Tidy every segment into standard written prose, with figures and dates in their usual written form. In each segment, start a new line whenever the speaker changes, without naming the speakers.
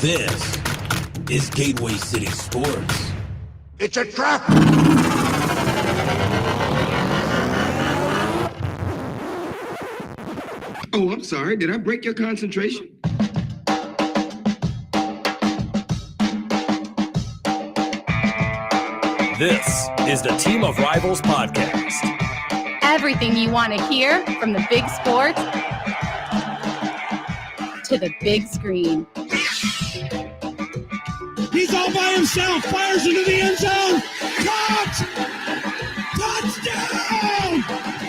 This is Gateway City Sports.
It's a trap!
Oh, I'm sorry. Did I break your concentration?
This is the Team of Rivals podcast.
Everything you want to hear from the big sports to the big screen.
He's all by himself, fires into the end zone. Caught! Touchdown!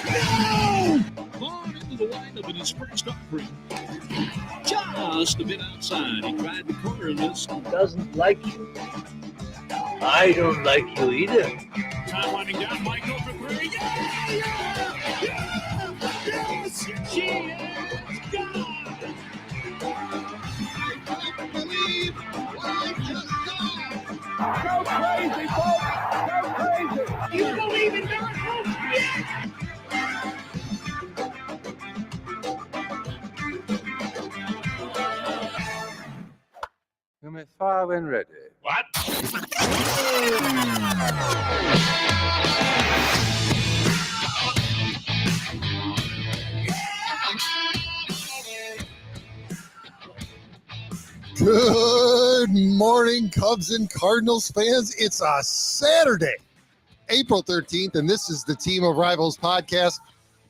No!
On into the windup and his first offering. Just a bit outside. He tried the corner and this.
Doesn't like you. I don't like you either.
Time winding down. Mike goes for three. Yes! She is gone! I can't believe what just done.
Go crazy, folks! Go crazy!
You believe in miracles? Yes!
Number 5 and ready.
What?
Good morning, Cubs and Cardinals fans. It's a Saturday, April 13th, and this is the Team of Rivals podcast.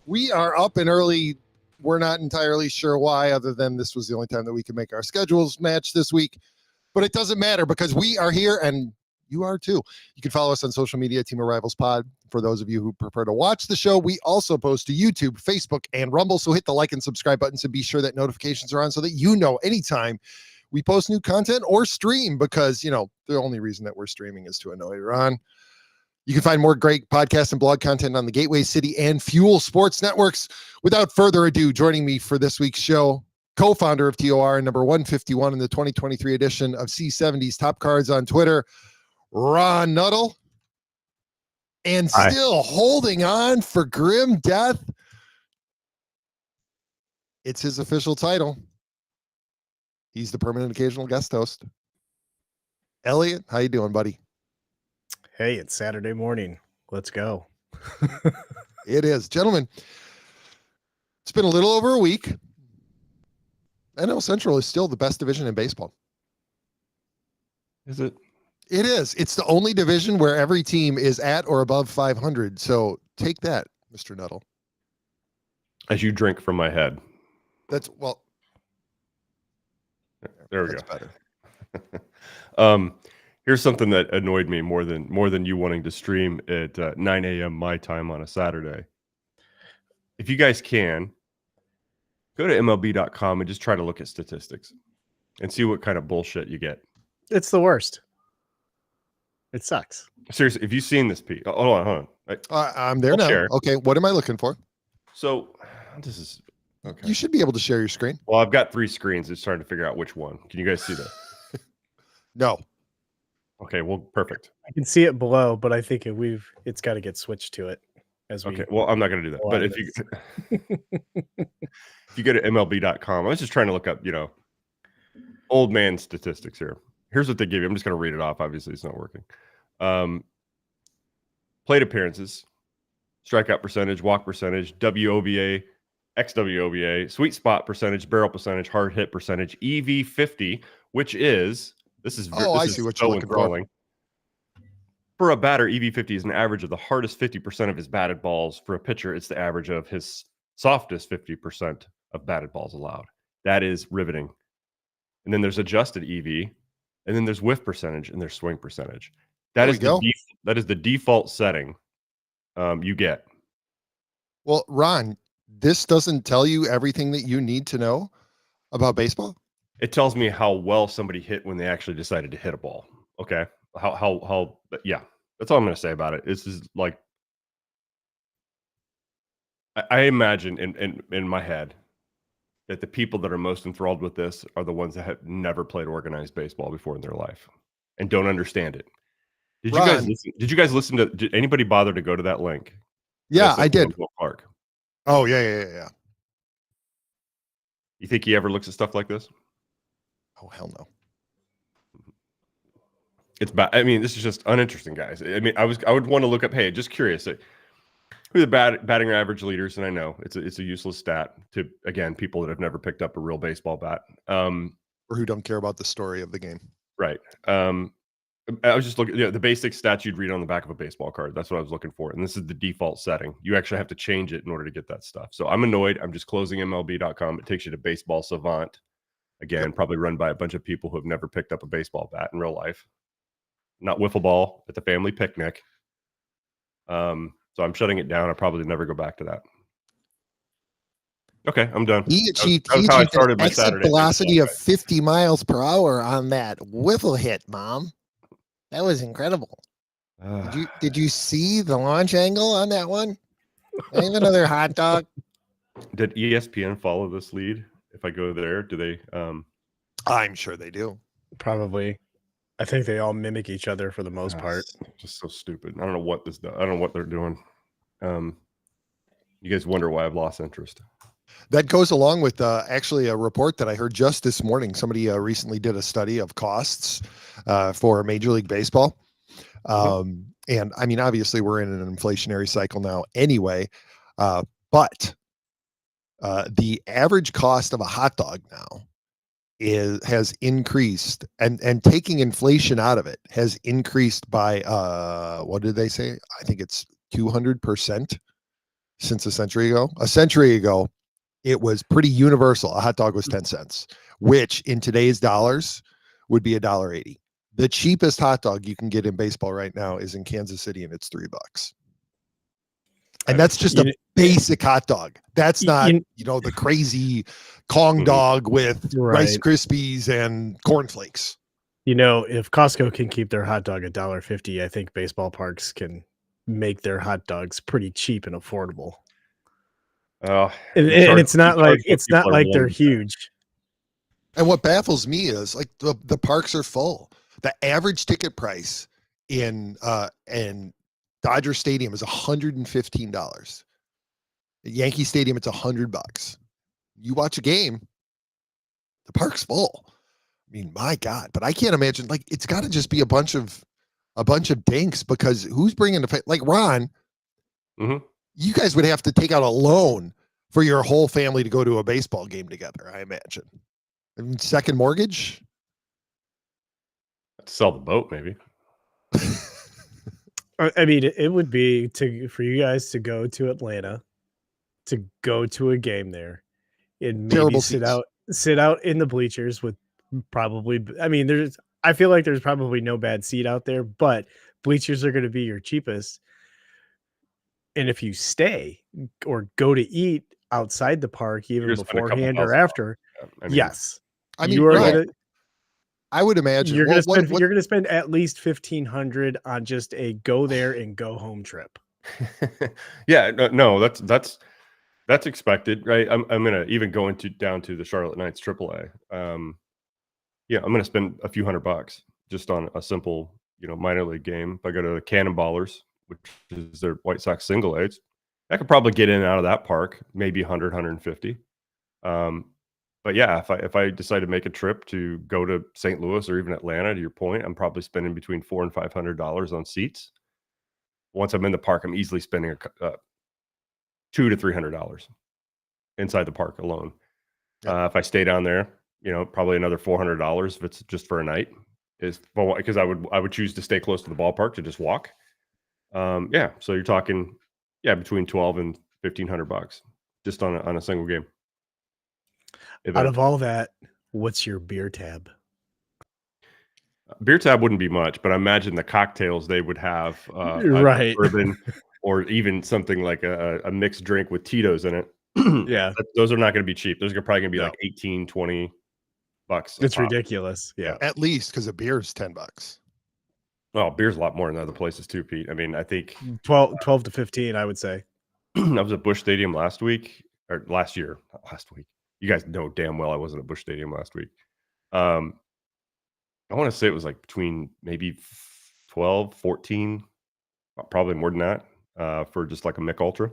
We are up and early. We're not entirely sure why, other than this was the only time that we could make our schedules match this week. But it doesn't matter because we are here and you are too. You can follow us on social media, Team of Rivals Pod. For those of you who prefer to watch the show, we also post to YouTube, Facebook, and Rumble. So hit the like and subscribe buttons and be sure that notifications are on so that you know anytime we post new content or stream, because, you know, the only reason that we're streaming is to annoy Ron. You can find more great podcast and blog content on the Gateway City and Fuel Sports networks. Without further ado, joining me for this week's show, co-founder of TOR and number 151 in the 2023 edition of C70's Top Cards on Twitter, Ron Nuttall, and still holding on for grim death. It's his official title. He's the permanent occasional guest host. Elliott, how you doing, buddy?
Hey, it's Saturday morning. Let's go.
It is. Gentlemen, it's been a little over a week. NL Central is still the best division in baseball.
Is it?
It is. It's the only division where every team is at or above 500. So take that, Mr. Nuttall.
As you drink from my head.
That's, well,
there we
that's
go.
Better.
Here's something that annoyed me more than you wanting to stream at 9 a.m. my time on a Saturday. If you guys can, go to MLB.com and just try to look at statistics and see what kind of bullshit you get.
It's the worst. It sucks.
Seriously, if you've seen this piece, hold on.
I'm there
I'll
now.
share.
Okay, what am I looking for?
So this is okay.
You should be able to share your screen.
Well, I've got 3 screens. Just trying to figure out which one. Can you guys see that?
No.
Okay, well, perfect.
I can see it below, but I think it's got to get switched to it as we.
Okay, well, I'm not going to do that. But if you go to MLB.com, I was just trying to look up, old man statistics here. Here's what they give you. I'm just going to read it off. Obviously, it's not working. Plate appearances, strikeout percentage, walk percentage, WOBA, XWOBA, sweet spot percentage, barrel percentage, hard hit percentage, EV50, which is
I see what you're looking for.
For a batter, EV50 is an average of the hardest 50% of his batted balls. For a pitcher, it's the average of his softest 50% of batted balls allowed. That is riveting. And then there's adjusted EV, and then there's whiff percentage, and there's swing percentage. That is the default setting you get.
Well, Ron, this doesn't tell you everything that you need to know about baseball.
It tells me how well somebody hit when they actually decided to hit a ball. Okay. Yeah, that's all I'm going to say about it. This is like, I imagine in my head that the people that are most enthralled with this are the ones that have never played organized baseball before in their life and don't understand it. Did you guys listen to, did anybody bother to go to that link?
Yeah, I did.
Park.
Oh, yeah.
You think he ever looks at stuff like this?
Oh, hell no.
It's bad. I mean, this is just uninteresting, guys. I mean, I would want to look up. Hey, just curious, who are the batting average leaders? And I know it's a useless stat to, again, people that have never picked up a real baseball bat,
or who don't care about the story of the game.
Right. I was just looking, the basic stats you'd read on the back of a baseball card. That's what I was looking for. And this is the default setting. You actually have to change it in order to get that stuff. So I'm annoyed. I'm just closing MLB.com. It takes you to Baseball Savant. Again, probably run by a bunch of people who have never picked up a baseball bat in real life. Not wiffle ball at the family picnic. So I'm shutting it down. I'll probably never go back to that. Okay, I'm done.
He achieved
how I started my
exit
Saturday
velocity of 50 miles per hour on that wiffle hit, Mom. That was incredible. Did you see the launch angle on that one? Ain't another hot dog.
Did ESPN follow this lead? If I go there, do they?
I'm sure they do.
Probably. I think they all mimic each other for the most part.
Just so stupid. I don't know what this does. I don't know what they're doing. You guys wonder why I've lost interest.
That goes along with actually a report that I heard just this morning. Somebody recently did a study of costs for Major League Baseball. And I mean, obviously we're in an inflationary cycle now anyway, but the average cost of a hot dog now has increased, and taking inflation out of it has increased by what did they say? I think it's 200% since a century ago. A century ago, it was pretty universal. A hot dog was 10 cents, which in today's dollars would be $1.80. The cheapest hot dog you can get in baseball right now is in Kansas City, and it's $3. And that's just a basic hot dog. That's not, the crazy Kong dog with Rice Krispies and cornflakes.
If Costco can keep their hot dog $1.50, I think baseball parks can make their hot dogs pretty cheap and affordable. And it's not like they're huge.
And what baffles me is like the parks are full. The average ticket price in Dodger Stadium is $115. At Yankee Stadium, it's $100. You watch a game, the park's full. I mean, my God! But I can't imagine. Like, it's got to just be a bunch of dinks, because who's bringing like Ron?
Mm-hmm.
You guys would have to take out a loan for your whole family to go to a baseball game together, I imagine. I mean, second mortgage?
Sell the boat, maybe.
I mean, it would be for you guys to go to Atlanta, to go to a game there, and maybe sit out in the bleachers with probably. I mean, I feel like there's probably no bad seat out there, but bleachers are going to be your cheapest. And if you stay or go to eat outside the park, even beforehand or after, yes,
I mean, you are I would imagine
you're going to spend at least $1,500 on just a go there and go home trip.
Yeah, no, that's expected, right? I'm going to even go down to the Charlotte Knights AAA. Yeah, I'm going to spend a few $100 just on a simple, minor league game. If I go to the Cannonballers, which is their White Sox single A's, I could probably get in and out of that park, maybe 100, 150. But yeah, if I decide to make a trip to go to St. Louis or even Atlanta, to your point, I'm probably spending between $400 and $500 on seats. Once I'm in the park, I'm easily spending $200 to $300 inside the park alone. If I stay down there, probably another $400 if it's just for a night. Because I would choose to stay close to the ballpark to just walk. Yeah, so you're talking between $1,200 and $1,500 just on a single game.
Out of all that, what's your beer tab?
Beer tab wouldn't be much, but I imagine the cocktails they would have,
right?
Bourbon, or even something like a mixed drink with Tito's in it.
Yeah,
those are not going to be cheap. Those are probably going to be like $18, $20.
It's ridiculous. Yeah,
at least because a beer is $10.
Well, beer's a lot more in other places too, Pete. I mean, I think
12 to 15, I would say.
I was at Busch Stadium last week. You guys know damn well I wasn't at Busch Stadium last week. I want to say it was like between maybe 12, 14, probably more than that, for just like a Mick Ultra.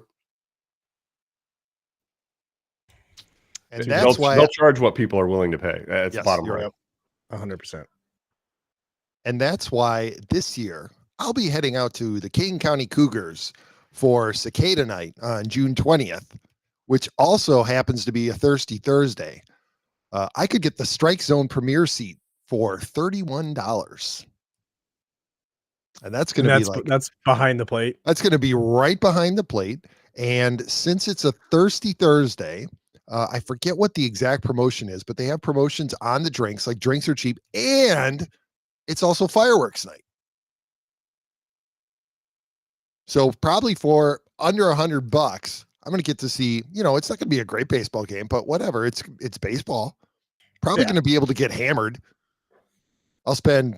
And that's why
they'll charge what people are willing to pay. That's the bottom line.
100%.
And that's why this year I'll be heading out to the King County Cougars for Cicada Night on June 20th, which also happens to be a Thirsty Thursday. I could get the Strike Zone Premier seat for $31. And that's going to be like,
that's behind the plate.
That's going to be right behind the plate. And since it's a Thirsty Thursday, I forget what the exact promotion is, but they have promotions on the drinks, like drinks are cheap, and it's also fireworks night. So probably for under $100, I'm going to get to see, it's not going to be a great baseball game, but whatever. It's baseball. Probably going to be able to get hammered. I'll spend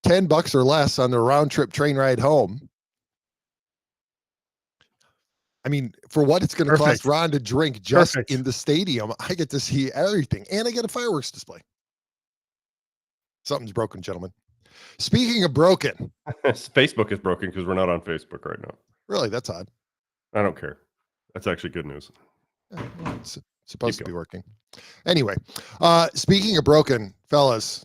$10 or less on the round trip train ride home. I mean, for what it's going to cost Ron to drink just in the stadium, I get to see everything, and I get a fireworks display. Something's broken, gentlemen. Speaking of broken,
Facebook is broken because we're not on Facebook right now.
Really, that's odd.
I don't care. That's actually good news.
It's supposed to be working. Anyway, speaking of broken, fellas,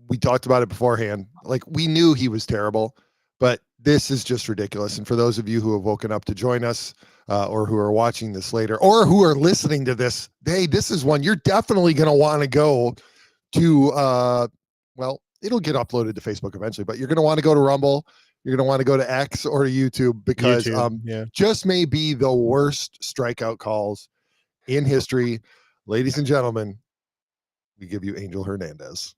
we talked about it beforehand. Like, we knew he was terrible, but this is just ridiculous. And for those of you who have woken up to join us, or who are watching this later, or who are listening to this, hey, this is one you're definitely going to want to go to. Well, it'll get uploaded to Facebook eventually, but you're going to want to go to Rumble. You're going to want to go to X or to YouTube, because just may be the worst strikeout calls in history. Ladies and gentlemen, we give you Angel Hernandez.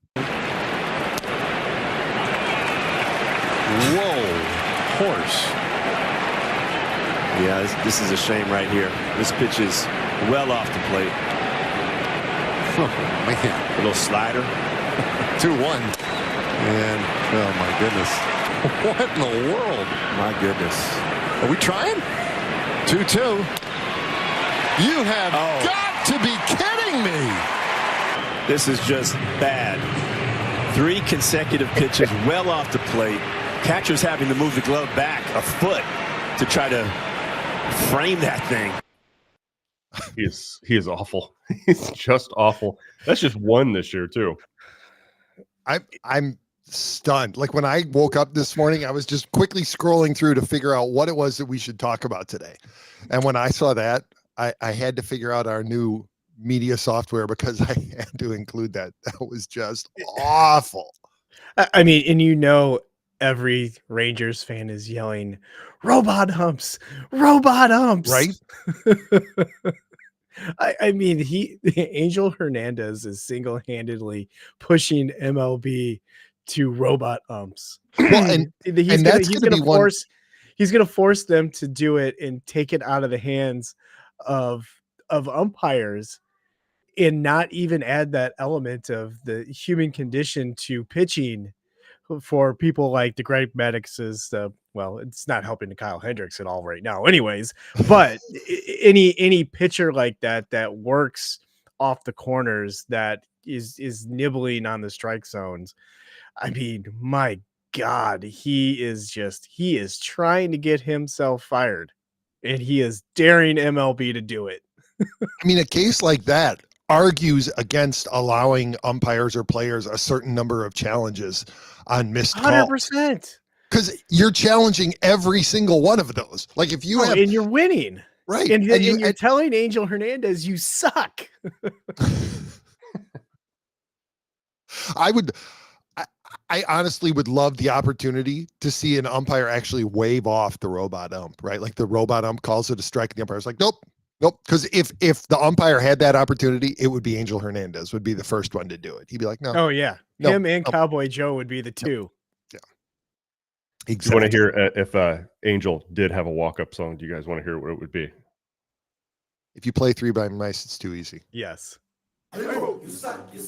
Whoa, horse. Yeah, this is a shame right here. This pitch is well off the plate.
Oh, man.
A little slider.
2-1.
And, oh, my goodness.
What in the world?
My goodness.
Are we trying? 2-2. You have got to be kidding me.
This is just bad. 3 consecutive pitches well off the plate. Catcher's having to move the glove back a foot to try to frame that thing.
He is awful. He's just awful. That's just one this year too.
I'm stunned. Like, when I woke up this morning, I was just quickly scrolling through to figure out what it was that we should talk about today. And when I saw that, I had to figure out our new media software, because I had to include that. That was just awful.
I mean, and every Rangers fan is yelling, robot humps, right? I mean, Angel Hernandez is single-handedly pushing MLB to robot umps.
Well, and he's going
to force them to do it and take it out of the hands of umpires, and not even add that element of the human condition to pitching for people like the Greg Maddox's. Well, it's not helping to Kyle Hendricks at all right now anyways, but any pitcher like that works off the corners, that is nibbling on the strike zones. I mean, my God, he is trying to get himself fired, and he is daring MLB to do it.
I mean, a case like that argues against allowing umpires or players a certain number of challenges on missed calls.
100%.
Because you're challenging every single one of those. Like, if you have,
and you're winning,
right?
And you're telling Angel Hernandez you suck.
I honestly would love the opportunity to see an umpire actually wave off the robot ump, right? Like, the robot ump calls it a strike, and the umpire's like, nope. Because if the umpire had that opportunity, it would be Angel Hernandez would be the first one to do it. He'd be like, no.
Oh yeah, him and Cowboy Joe would be the two.
Yeah.
Exactly. Do you want to hear if Angel did have a walk-up song? Do you guys want to hear what it would be?
If you play 3 by Mice, it's too easy.
Yes.
You suck. The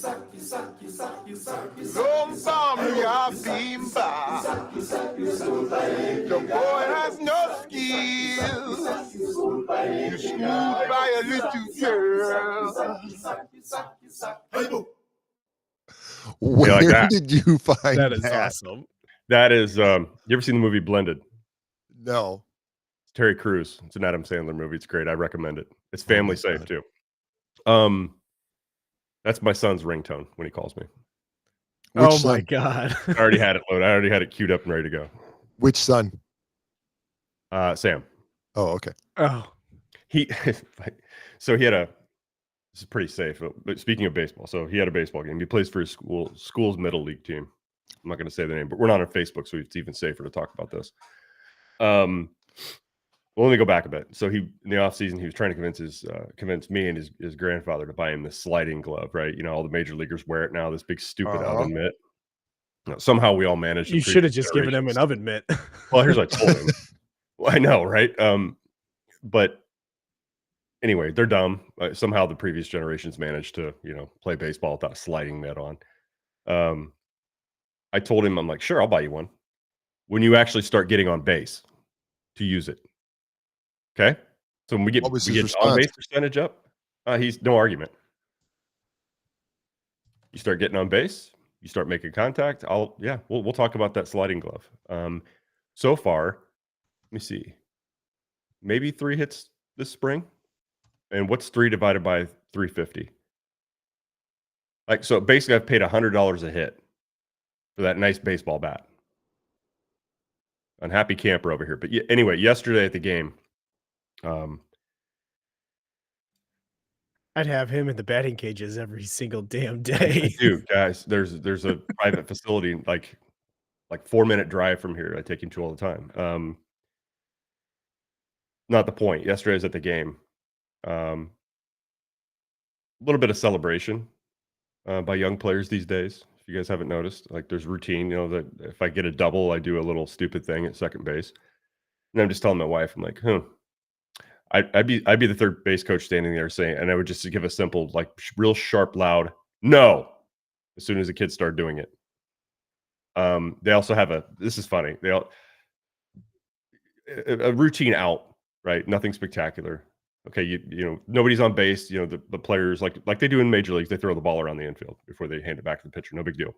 boy has no skills. You schooled by a little girl.
Where did you find
that? Is awesome.
That is, you ever seen the movie Blended?
No.
It's Terry Crews. It's an Adam Sandler movie. It's great. I recommend it. It's family safe too. That's my son's ringtone when he calls me.
Oh my God.
I already had it loaded. I already had it queued up and ready to go.
Which son?
Sam.
Oh, okay.
Oh,
So he had this is pretty safe. But speaking of baseball, so he had a baseball game. He plays for his school's middle league team. I'm not going to say the name, but we're not on Facebook, so it's even safer to talk about this. Well, let me go back a bit. So in the offseason, he was trying to convince me and his grandfather to buy him this sliding glove, right? You know, all the major leaguers wear it now, this big stupid oven mitt. Somehow we all managed.
you should have just given him an oven mitt.
Well, here's what I told him. Well, I know, right? But anyway, they're dumb. Somehow the previous generations managed to, play baseball without a sliding mitt on. I told him, I'm like, sure, I'll buy you one when you actually start getting on base to use it. Okay. So when we get on base percentage up, he's no argument. You start getting on base, you start making contact. We'll talk about that sliding glove. So far, let me see, maybe 3 hits this spring. And what's 3 divided by 350? So basically I've paid $100 a hit for that nice baseball bat. Unhappy camper over here. But anyway, yesterday at the game,
I'd have him in the batting cages every single damn day.
Dude, guys, there's a private facility like 4-minute drive from here. I take him to all the time. Not the point. Yesterday I was at the game. A little bit of celebration by young players these days. If you guys haven't noticed, there's routine. That if I get a double, I do a little stupid thing at second base. And I'm just telling my wife, I'm like, I'd be the third base coach standing there saying, and I would just give a simple, real sharp, loud no as soon as the kids start doing it. They also have this is funny. A routine out, right? Nothing spectacular. Okay, you nobody's on base. The players like they do in major leagues, they throw the ball around the infield before they hand it back to the pitcher. No big deal.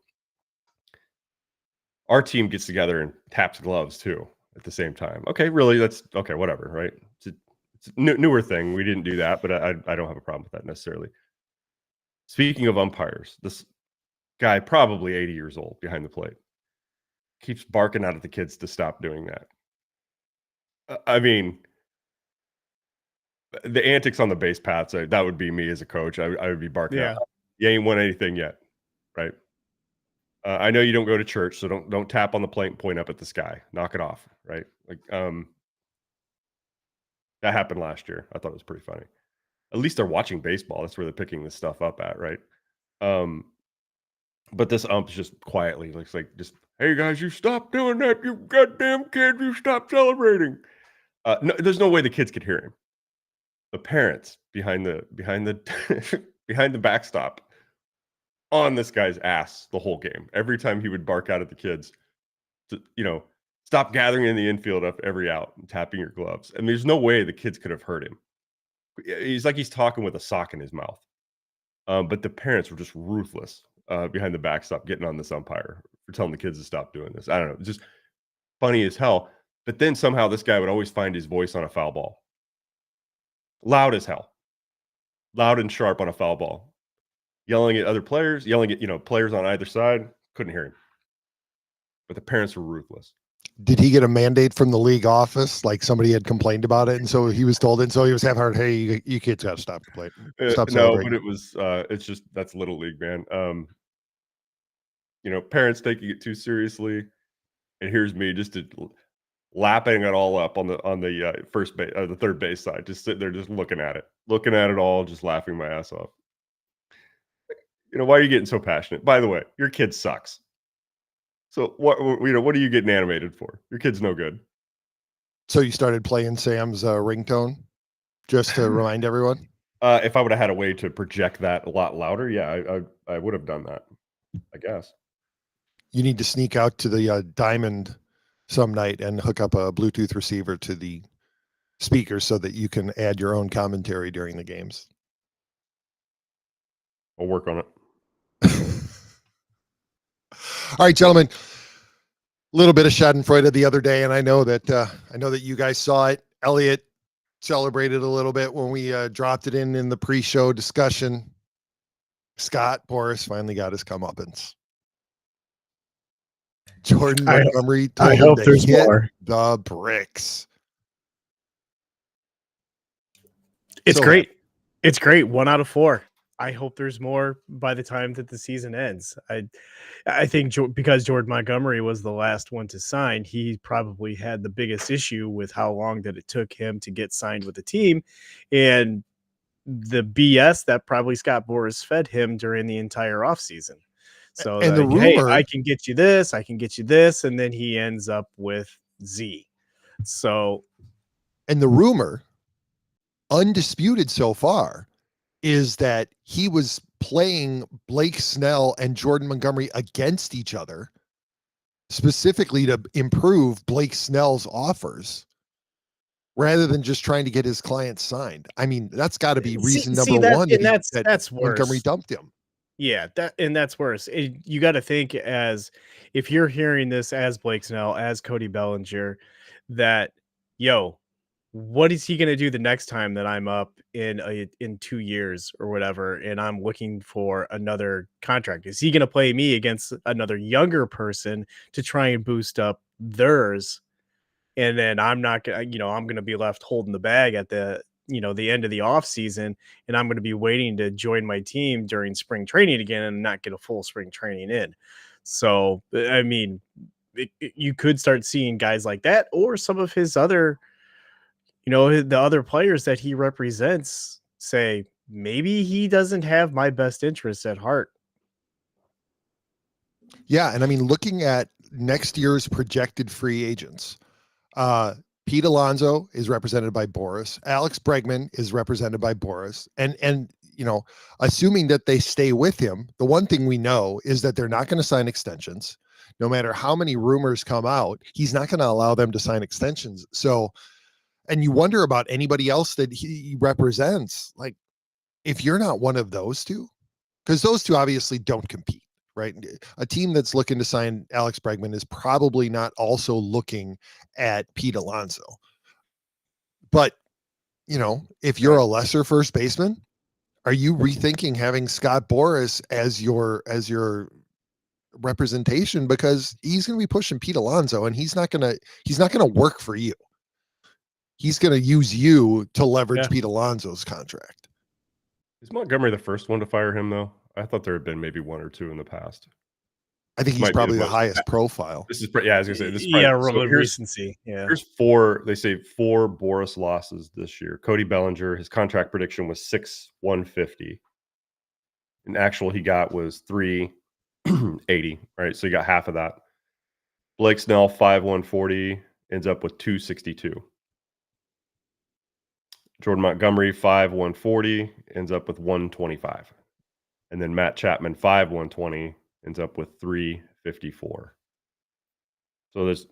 Our team gets together and taps gloves too at the same time. Okay, really, that's okay. Whatever, right? It's a newer thing. We didn't do that, but I don't have a problem with that necessarily. Speaking of umpires, this guy, probably 80 years old, behind the plate, keeps barking out at the kids to stop doing that. I mean, the antics on the base paths, that would be me as a coach. I would be barking out. You ain't won anything yet, right? I know you don't go to church, so don't tap on the plate and point up at the sky. Knock it off, right? That happened last year. I thought it was pretty funny. At least they're watching baseball. That's where they're picking this stuff up at, right? But this ump's just quietly looks like, just, hey guys, you stop doing that. You goddamn kid, you stop celebrating. No, there's no way the kids could hear him. The parents behind the behind the backstop on this guy's ass the whole game. Every time he would bark out at the kids to, stop gathering in the infield up every out and tapping your gloves. And there's no way the kids could have heard him. He's talking with a sock in his mouth. But the parents were just ruthless behind the backstop, getting on this umpire for telling the kids to stop doing this. I don't know. It's just funny as hell. But then somehow this guy would always find his voice on a foul ball. Loud as hell. Loud and sharp on a foul ball. Yelling at other players, yelling at, players on either side. Couldn't hear him. But the parents were ruthless.
Did he get a mandate from the league office? Like somebody had complained about it, and so he was told, and so he was half heard, hey, you kids got to stop the plate. Stop
celebrating. No, but it was, it's just, that's Little League, man. Parents taking it too seriously. And here's me just lapping it all up on the first base, the third base side, just sitting there, just looking at it all, just laughing my ass off. Why are you getting so passionate? By the way, your kid sucks. So what are you getting animated for? Your kid's no good.
So you started playing Sam's ringtone just to remind everyone?
If I would have had a way to project that a lot louder, yeah, I would have done that, I guess.
You need to sneak out to the Diamond some night and hook up a Bluetooth receiver to the speaker so that you can add your own commentary during the games.
I'll work on it.
All right, gentlemen, a little bit of schadenfreude the other day, and I know that you guys saw it. Elliott celebrated a little bit when we dropped it in the pre-show discussion. Scott Boras finally got his comeuppance. Jordan Montgomery
I
told
hope
him to
there's
hit
more.
the bricks.
It's great. It's great. 1 out of 4. I hope there's more by the time that the season ends. I think because Jordan Montgomery was the last one to sign, he probably had the biggest issue with how long that it took him to get signed with the team, and the BS that probably Scott Boras fed him during the entire offseason. So
and the rumor,
hey, I can get you this, I can get you this, and then he ends up with Z. So,
and the rumor, undisputed so far, is that he was playing Blake Snell and Jordan Montgomery against each other, specifically to improve Blake Snell's offers, rather than just trying to get his clients signed. I mean, that's got to be reason number one.
That's worse.
Montgomery dumped him.
Yeah, that's worse. You got to think, as if you're hearing this as Blake Snell, as Cody Bellinger, that what is he going to do the next time that I'm up in 2 years or whatever, and I'm looking for another contract? Is he going to play me against another younger person to try and boost up theirs? And then I'm not going to, I'm going to be left holding the bag at the end of the off season, and I'm going to be waiting to join my team during spring training again and not get a full spring training in. So, I mean, you could start seeing guys like that, or some of his other, the other players that he represents say, maybe he doesn't have my best interests at heart.
Yeah. And I mean, looking at next year's projected free agents, Pete Alonso is represented by Boras. Alex Bregman is represented by Boras. And assuming that they stay with him, the one thing we know is that they're not going to sign extensions. No matter how many rumors come out, he's not going to allow them to sign extensions. So, and you wonder about anybody else that he represents. Like, if you're not one of those two, because those two obviously don't compete, right? A team that's looking to sign Alex Bregman is probably not also looking at Pete Alonso. But, if you're a lesser first baseman, are you rethinking having Scott Boras as your representation? Because he's going to be pushing Pete Alonso, and he's not going to work for you. He's going to use you to leverage Pete Alonso's contract.
Is Montgomery the first one to fire him, though? I thought there had been maybe one or two in the past.
I think he's probably the highest profile.
This is, I was going to say, this is
recency. Yeah.
Here's 4, they say 4 Boras losses this year. Cody Bellinger, his contract prediction was 6,150. And actual he got was 380, right? So you got half of that. Blake Snell, 5,140, ends up with 262. Jordan Montgomery, 5,140, ends up with 125. And then Matt Chapman, 5,120, ends up with 354. So there's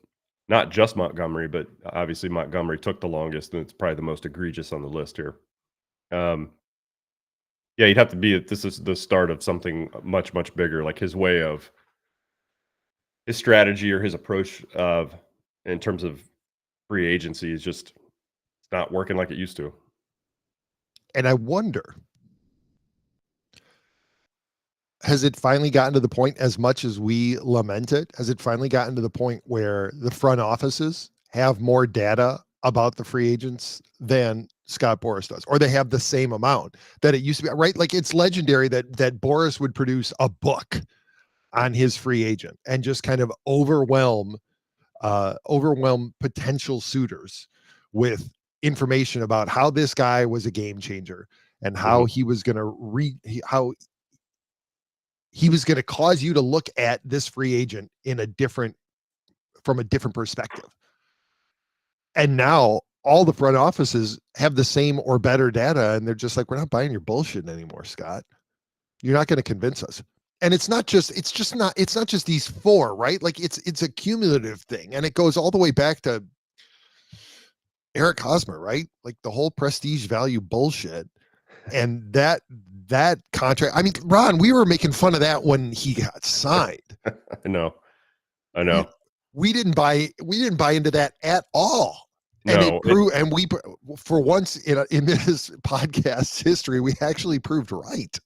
not just Montgomery, but obviously Montgomery took the longest, and it's probably the most egregious on the list here. You'd have to be, this is the start of something much, much bigger, like his strategy or his approach in terms of free agency is just, it's not working like it used to.
And I wonder, has it finally gotten to the point, as much as we lament it, has it finally gotten to the point where the front offices have more data about the free agents than Scott Boras does, or they have the same amount that it used to be, right? Like, it's legendary that Boras would produce a book on his free agent and just kind of overwhelm potential suitors with information about how this guy was a game changer and how he was going to he was going to cause you to look at this free agent from a different perspective. And now all the front offices have the same or better data, and they're just like, we're not buying your bullshit anymore, Scott. You're not going to convince us. And it's not just these 4, right? Like, it's a cumulative thing, and it goes all the way back to Eric Hosmer, right? Like, the whole prestige value bullshit. And that contract, I mean, Ron, we were making fun of that when he got signed.
I know.
We didn't buy into that at all. And
no,
it proved, and we, for once in this podcast's history, we actually proved right.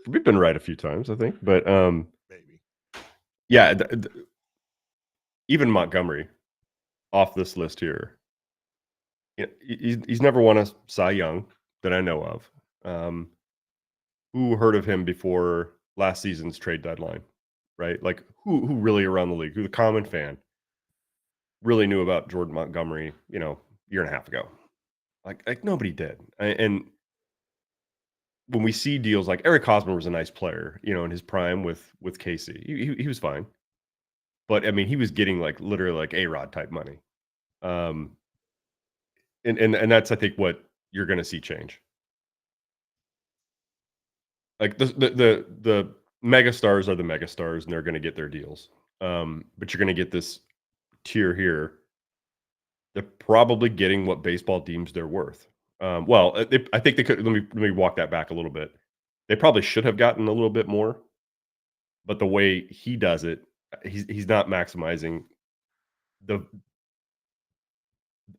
We've been right a few times, I think, but
maybe.
Yeah, even Montgomery off this list here. He's never won a Cy Young that I know of. Who heard of him before last season's trade deadline, right? Like who really around the league, who the common fan really knew about Jordan Montgomery, year and a half ago. Like nobody did. And when we see deals like Eric Hosmer was a nice player, in his prime with KC, he was fine. But I mean, he was getting like literally like A-Rod type money. And that's, I think, what you're going to see change. Like the megastars are the megastars, and they're going to get their deals. But you're going to get this tier here. They're probably getting what baseball deems they're worth. I think they could. Let me walk that back a little bit. They probably should have gotten a little bit more, but the way he does it, he's not maximizing the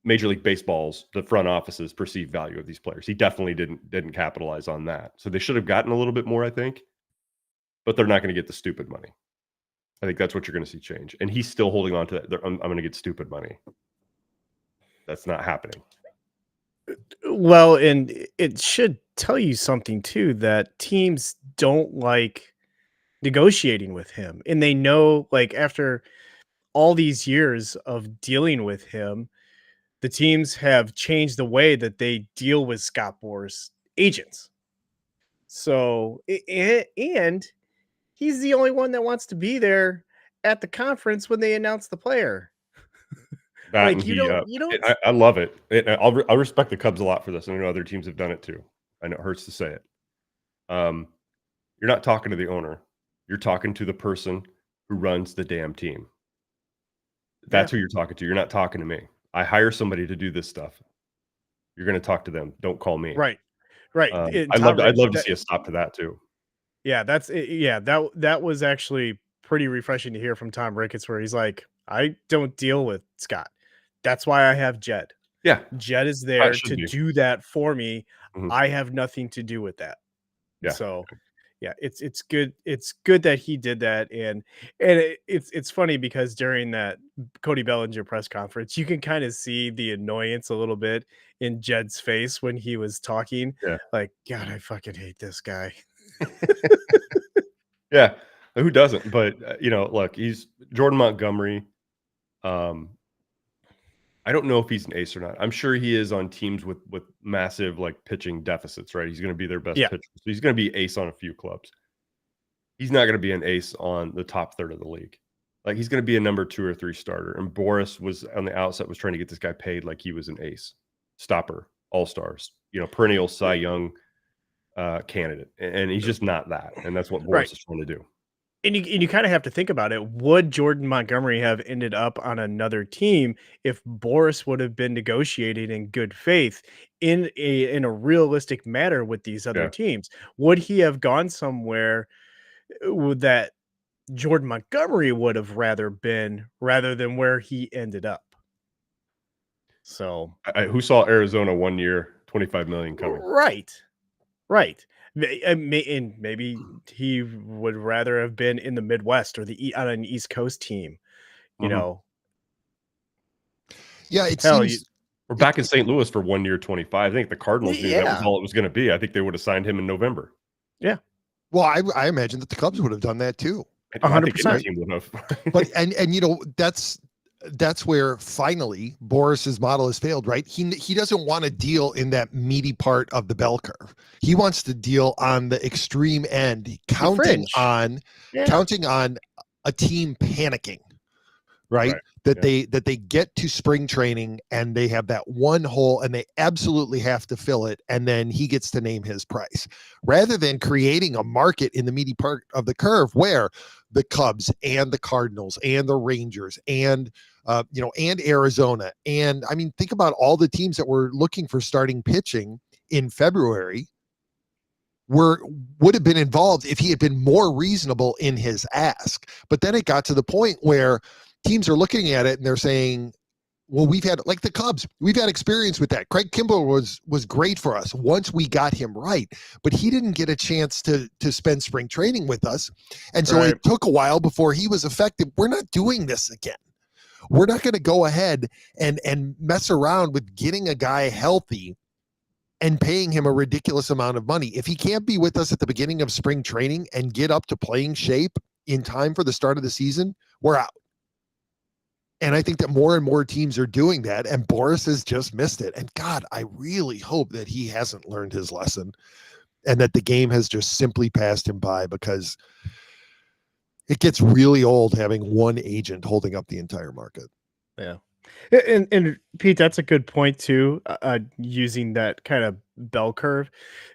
Major League Baseball's, the front office's perceived value of these players. He definitely didn't capitalize on that. So they should have gotten a little bit more, I think, but they're not going to get the stupid money. I think that's what you're going to see change. And he's still holding on to that. I'm going to get stupid money. That's not happening.
Well, and it should tell you something too, that teams don't like negotiating with him. And they know, like, after all these years of dealing with him, the teams have changed the way that they deal with Scott Boras agents. So, and he's the only one that wants to be there at the conference when they announce the player.
Like you don't. I love it. I respect the Cubs a lot for this. I know other teams have done it too. I know it hurts to say it. You're not talking to the owner. You're talking to the person who runs the damn team. That's who you're talking to. You're not talking to me. I hire somebody to do this stuff. You're going to talk to them. Don't call me.
Right.
I'd love to see a stop to that too.
Yeah, that was actually pretty refreshing to hear from Tom Ricketts, where he's like, I don't deal with Scott. That's why I have Jed.
Yeah.
Jed is there to do that for me.
Mm-hmm.
I have nothing to do with that.
Yeah.
So yeah, it's good. It's good that he did that. And it's funny because during that Cody Bellinger press conference, you can kind of see the annoyance a little bit in Jed's face when he was talking.
Yeah.
Like, God, I fucking hate this guy.
Yeah. Who doesn't? But look, he's Jordan Montgomery. I don't know if he's an ace or not. I'm sure he is on teams with massive like pitching deficits, right? He's going to be their best pitcher. So he's going to be ace on a few clubs. He's not going to be an ace on the top third of the league. Like he's going to be a number 2 or 3 starter. And Boras was on the outset was trying to get this guy paid like he was an ace, stopper, all-stars, perennial Cy Young candidate. And he's just not that. And that's what Boras is trying to do.
And you kind of have to think about it. Would Jordan Montgomery have ended up on another team if Boras would have been negotiating in good faith in a realistic manner with these other teams? Would he have gone somewhere that Jordan Montgomery would have rather than where he ended up? So
who saw Arizona 1 year, $25 million coming?
Right. And maybe he would rather have been in the Midwest or on an East Coast team,
Yeah, it
Hell,
seems
we're back in St. Louis for 1 year, 25. I think the Cardinals knew that was all it was going to be. I think they would have signed him in November.
Yeah.
Well, I imagine that the Cubs would have done that too.
100%.
But that's where finally Boris's model has failed, right? He doesn't want to deal in that meaty part of the bell curve. He wants to deal on the extreme end, counting on a team panicking, right? That they get to spring training and they have that one hole and they absolutely have to fill it, and then he gets to name his price, rather than creating a market in the meaty part of the curve where the Cubs and the Cardinals and the Rangers and and Arizona. And I mean, think about all the teams that were looking for starting pitching in February would have been involved if he had been more reasonable in his ask. But then it got to the point where teams are looking at it and they're saying, well, we've had, like the Cubs, we've had experience with that. Craig Kimbrell was great for us once we got him right, but he didn't get a chance to spend spring training with us. And so it took a while before he was effective. We're not doing this again. we're not going to go ahead and mess around with getting a guy healthy and paying him a ridiculous amount of money. If he can't be with us at the beginning of spring training and get up to playing shape in time for the start of the season, we're out. And I think that more and more teams are doing that, and Boris has just missed it. And God, I really hope that he hasn't learned his lesson and that the game has just simply passed him by, because it gets really old having one agent holding up the entire market.
Yeah. And Pete, that's a good point too, using that kind of bell curve,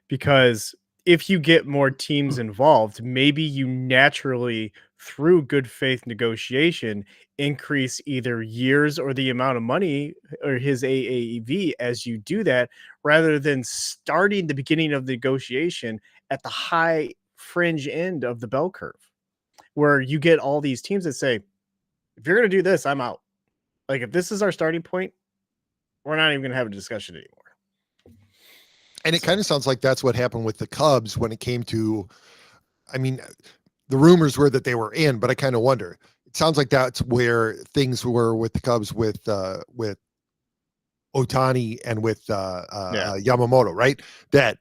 because if you get more teams involved, maybe you naturally, through good faith negotiation, increase either years or the amount of money or his AAV as you do that, rather than starting the beginning of the negotiation at the high fringe end of the bell curve, where you get all these teams that say, if you're going to do this, I'm out. Like, if this is our starting point, we're not even going to have a discussion anymore.
And it kind of sounds like that's what happened with the Cubs when it came to, I mean, the rumors were that they were in, but I kind of wonder. It sounds like that's where things were with the Cubs with Ohtani and with Yamamoto, right? That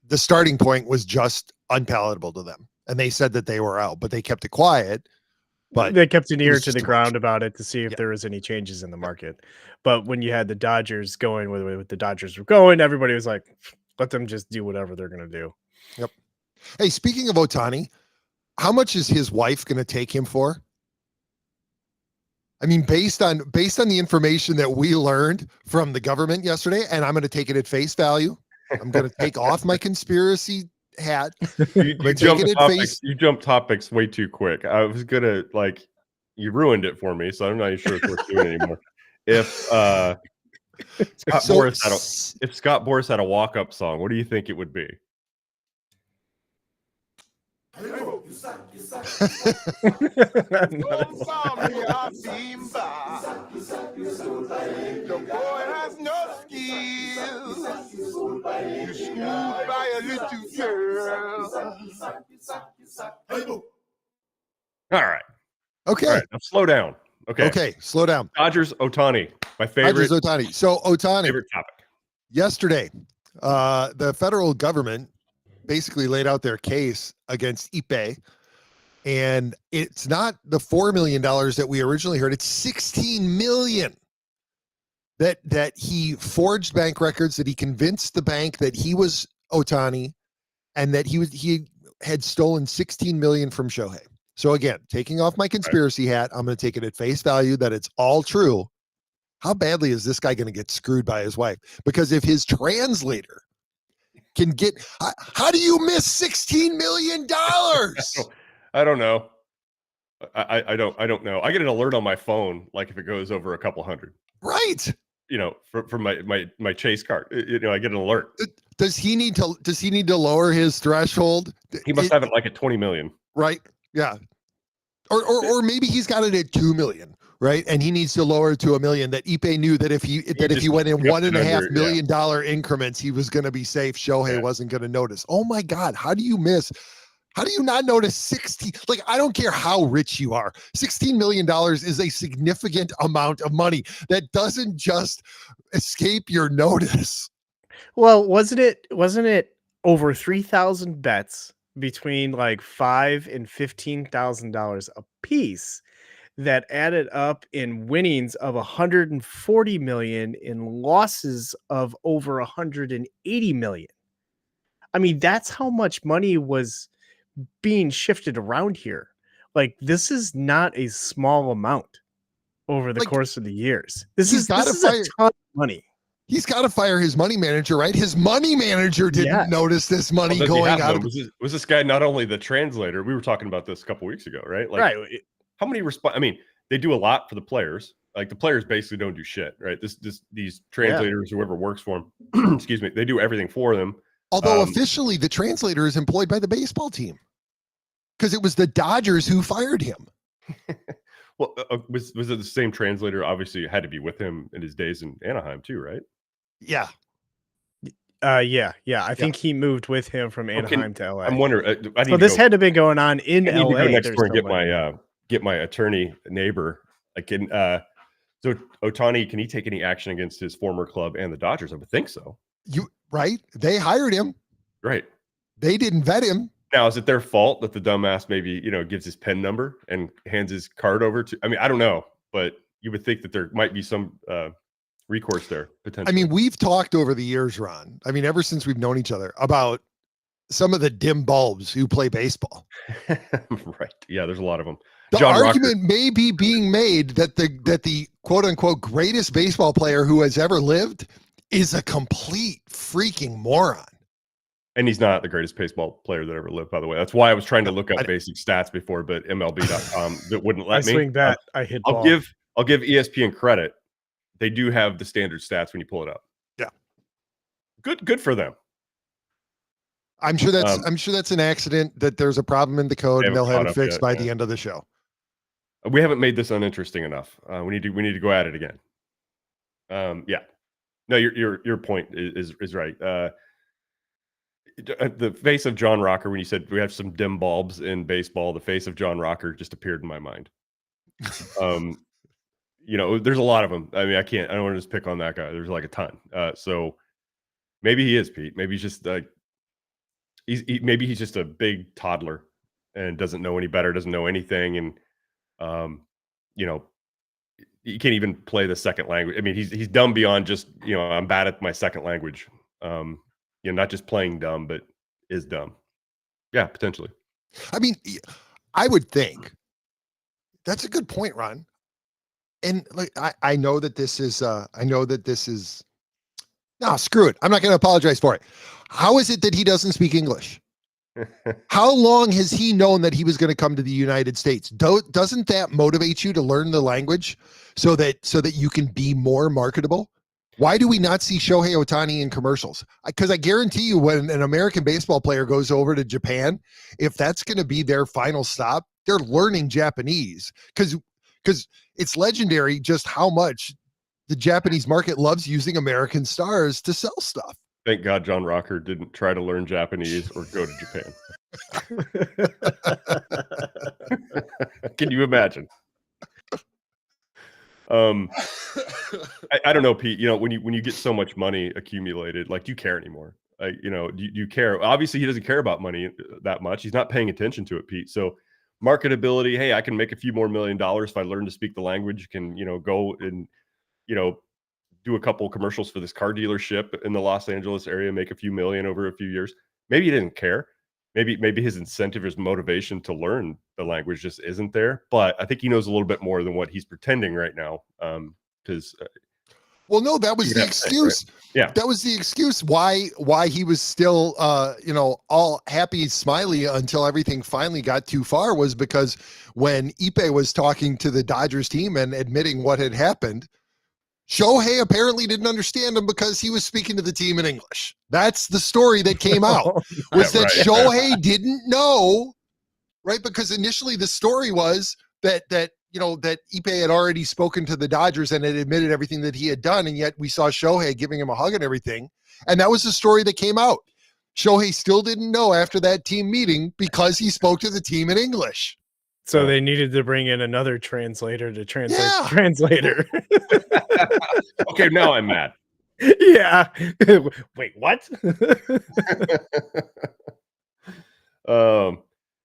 the starting point was just unpalatable to them. And they said that they were out, but they kept it quiet. But
they kept an ear to the ground about it to see if there was any changes in the market. But when you had the Dodgers going with the Dodgers were going, everybody was like, let them just do whatever they're going to do.
Yep. Hey, speaking of Ohtani, how much is his wife going to take him for? I mean, based on the information that we learned from the government yesterday, and I'm going to take it at face value. I'm going to take off my conspiracy hat.
You jump topics way too quick. I was gonna you ruined it for me, so I'm not even sure it's worth doing anymore. If Scott Boras had a walk-up song, what do you think it would be?
The boy has no skills. You schooled by a little girl.
All right.
Okay.
All right, now slow down. Okay,
slow down.
Dodgers Ohtani, my favorite.
Dodgers Ohtani. So Ohtani.
Favorite topic.
Yesterday, the federal government basically laid out their case against Ipe. And it's not the $4 million that we originally heard. It's $16 million that he forged bank records, that he convinced the bank that he was Ohtani, and that he had stolen $16 million from Shohei. So again, taking off my conspiracy hat, I'm going to take it at face value that it's all true. How badly is this guy going to get screwed by his wife? Because if his translator can get, how do you miss $16 million?
I don't know. I don't know. I get an alert on my phone, like if it goes over a couple hundred.
Right.
From my Chase card. I get an alert.
Does he need to lower his threshold?
He must have it like at 20 million.
Right. Yeah. Or maybe he's got it at 2 million, right? And he needs to lower it to $1 million. That Ipe knew that if he went in $1.5 million increments, he was going to be safe. Shohei wasn't going to notice. Oh my God. How do you not notice 16? Like, I don't care how rich you are. $16 million is a significant amount of money that doesn't just escape your notice.
Well, wasn't it over 3,000 bets between like $5,000 and $15,000 a piece that added up in winnings of 140 million, in losses of over 180 million? I mean, that's how much money was being shifted around here. Like, this is not a small amount over the course of the years. This is a ton of money.
He's got to fire his money manager, right? His money manager didn't notice this money going out.
Was this guy not only the translator? We were talking about this a couple weeks ago, right? Like,
right.
How many I mean, they do a lot for the players. Like, the players basically don't do shit, right? These translators, whoever works for them, excuse me, they do everything for them.
Although officially the translator is employed by the baseball team, because it was the Dodgers who fired him.
Well, was it the same translator? Obviously, had to be with him in his days in Anaheim too, right?
Yeah.
Yeah. I think he moved with him from Anaheim to LA.
I'm wondering.
So this had to be going on in LA.
To go next door and get my attorney neighbor. Like, so Ohtani, can he take any action against his former club and the Dodgers? I would think so.
Right? They hired him.
Right.
They didn't vet him.
Now, is it their fault that the dumbass maybe, gives his PIN number and hands his card over to? I mean, I don't know, but you would think that there might be some recourse there potentially.
I mean, we've talked over the years, Ron. I mean, ever since we've known each other about some of the dim bulbs who play baseball.
Right. Yeah, there's a lot of them.
The argument may be being made that the quote unquote greatest baseball player who has ever lived is a complete freaking moron.
And he's not the greatest baseball player that ever lived, by the way. That's why I was trying to look up basic stats before, but MLB.com that wouldn't let me.
I swing bat. I hit ball.
I'll give ESPN credit. They do have the standard stats when you pull it up.
Yeah.
Good for them.
I'm sure that's an accident, that there's a problem in the code and they'll have it fixed by the end of the show.
We haven't made this uninteresting enough. We need to go at it again. Yeah. No, your point is right. The face of John Rocker, when you said we have some dim bulbs in baseball, the face of John Rocker just appeared in my mind. There's a lot of them. I mean, I don't want to just pick on that guy. There's like a ton. So maybe he is Pete. Maybe he's just maybe he's just a big toddler and doesn't know any better, doesn't know anything. And, he can't even play the second language. I mean, he's dumb beyond just, I'm bad at my second language. Not just playing dumb, but is dumb. Yeah, potentially.
I mean, I would think that's a good point, Ron. And like, I know that this is, no, screw it. I'm not going to apologize for it. How is it that he doesn't speak English? How long has he known that he was going to come to the United States? Doesn't that motivate you to learn the language so that you can be more marketable? Why do we not see Shohei Ohtani in commercials? Because I guarantee you, when an American baseball player goes over to Japan, if that's going to be their final stop, they're learning Japanese because it's legendary just how much the Japanese market loves using American stars to sell stuff.
Thank God John Rocker didn't try to learn Japanese or go to Japan. Can you imagine? I don't know, Pete. When you get so much money accumulated, like, do you care anymore? Do you care? Obviously, he doesn't care about money that much. He's not paying attention to it, Pete. So marketability, hey, I can make a few more $1 million if I learn to speak the language. Can go and do a couple commercials for this car dealership in the Los Angeles area, make a few million over a few years. Maybe he didn't care. Maybe his incentive, his motivation to learn the language just isn't there. But I think he knows a little bit more than what he's pretending right now. Because
well, no, that was the excuse.
Right? Yeah,
that was the excuse why he was still all happy, smiley until everything finally got too far, was because when Ippei was talking to the Dodgers team and admitting what had happened, Shohei apparently didn't understand him because he was speaking to the team in English. That's the story that came out, was that right. Shohei didn't know, right? Because initially the story was that Ippei had already spoken to the Dodgers and had admitted everything that he had done, and yet we saw Shohei giving him a hug and everything. And that was the story that came out. Shohei still didn't know after that team meeting because he spoke to the team in English.
So they needed to bring in another translator to translate the translator.
Okay, now I'm mad.
Yeah. Wait, what?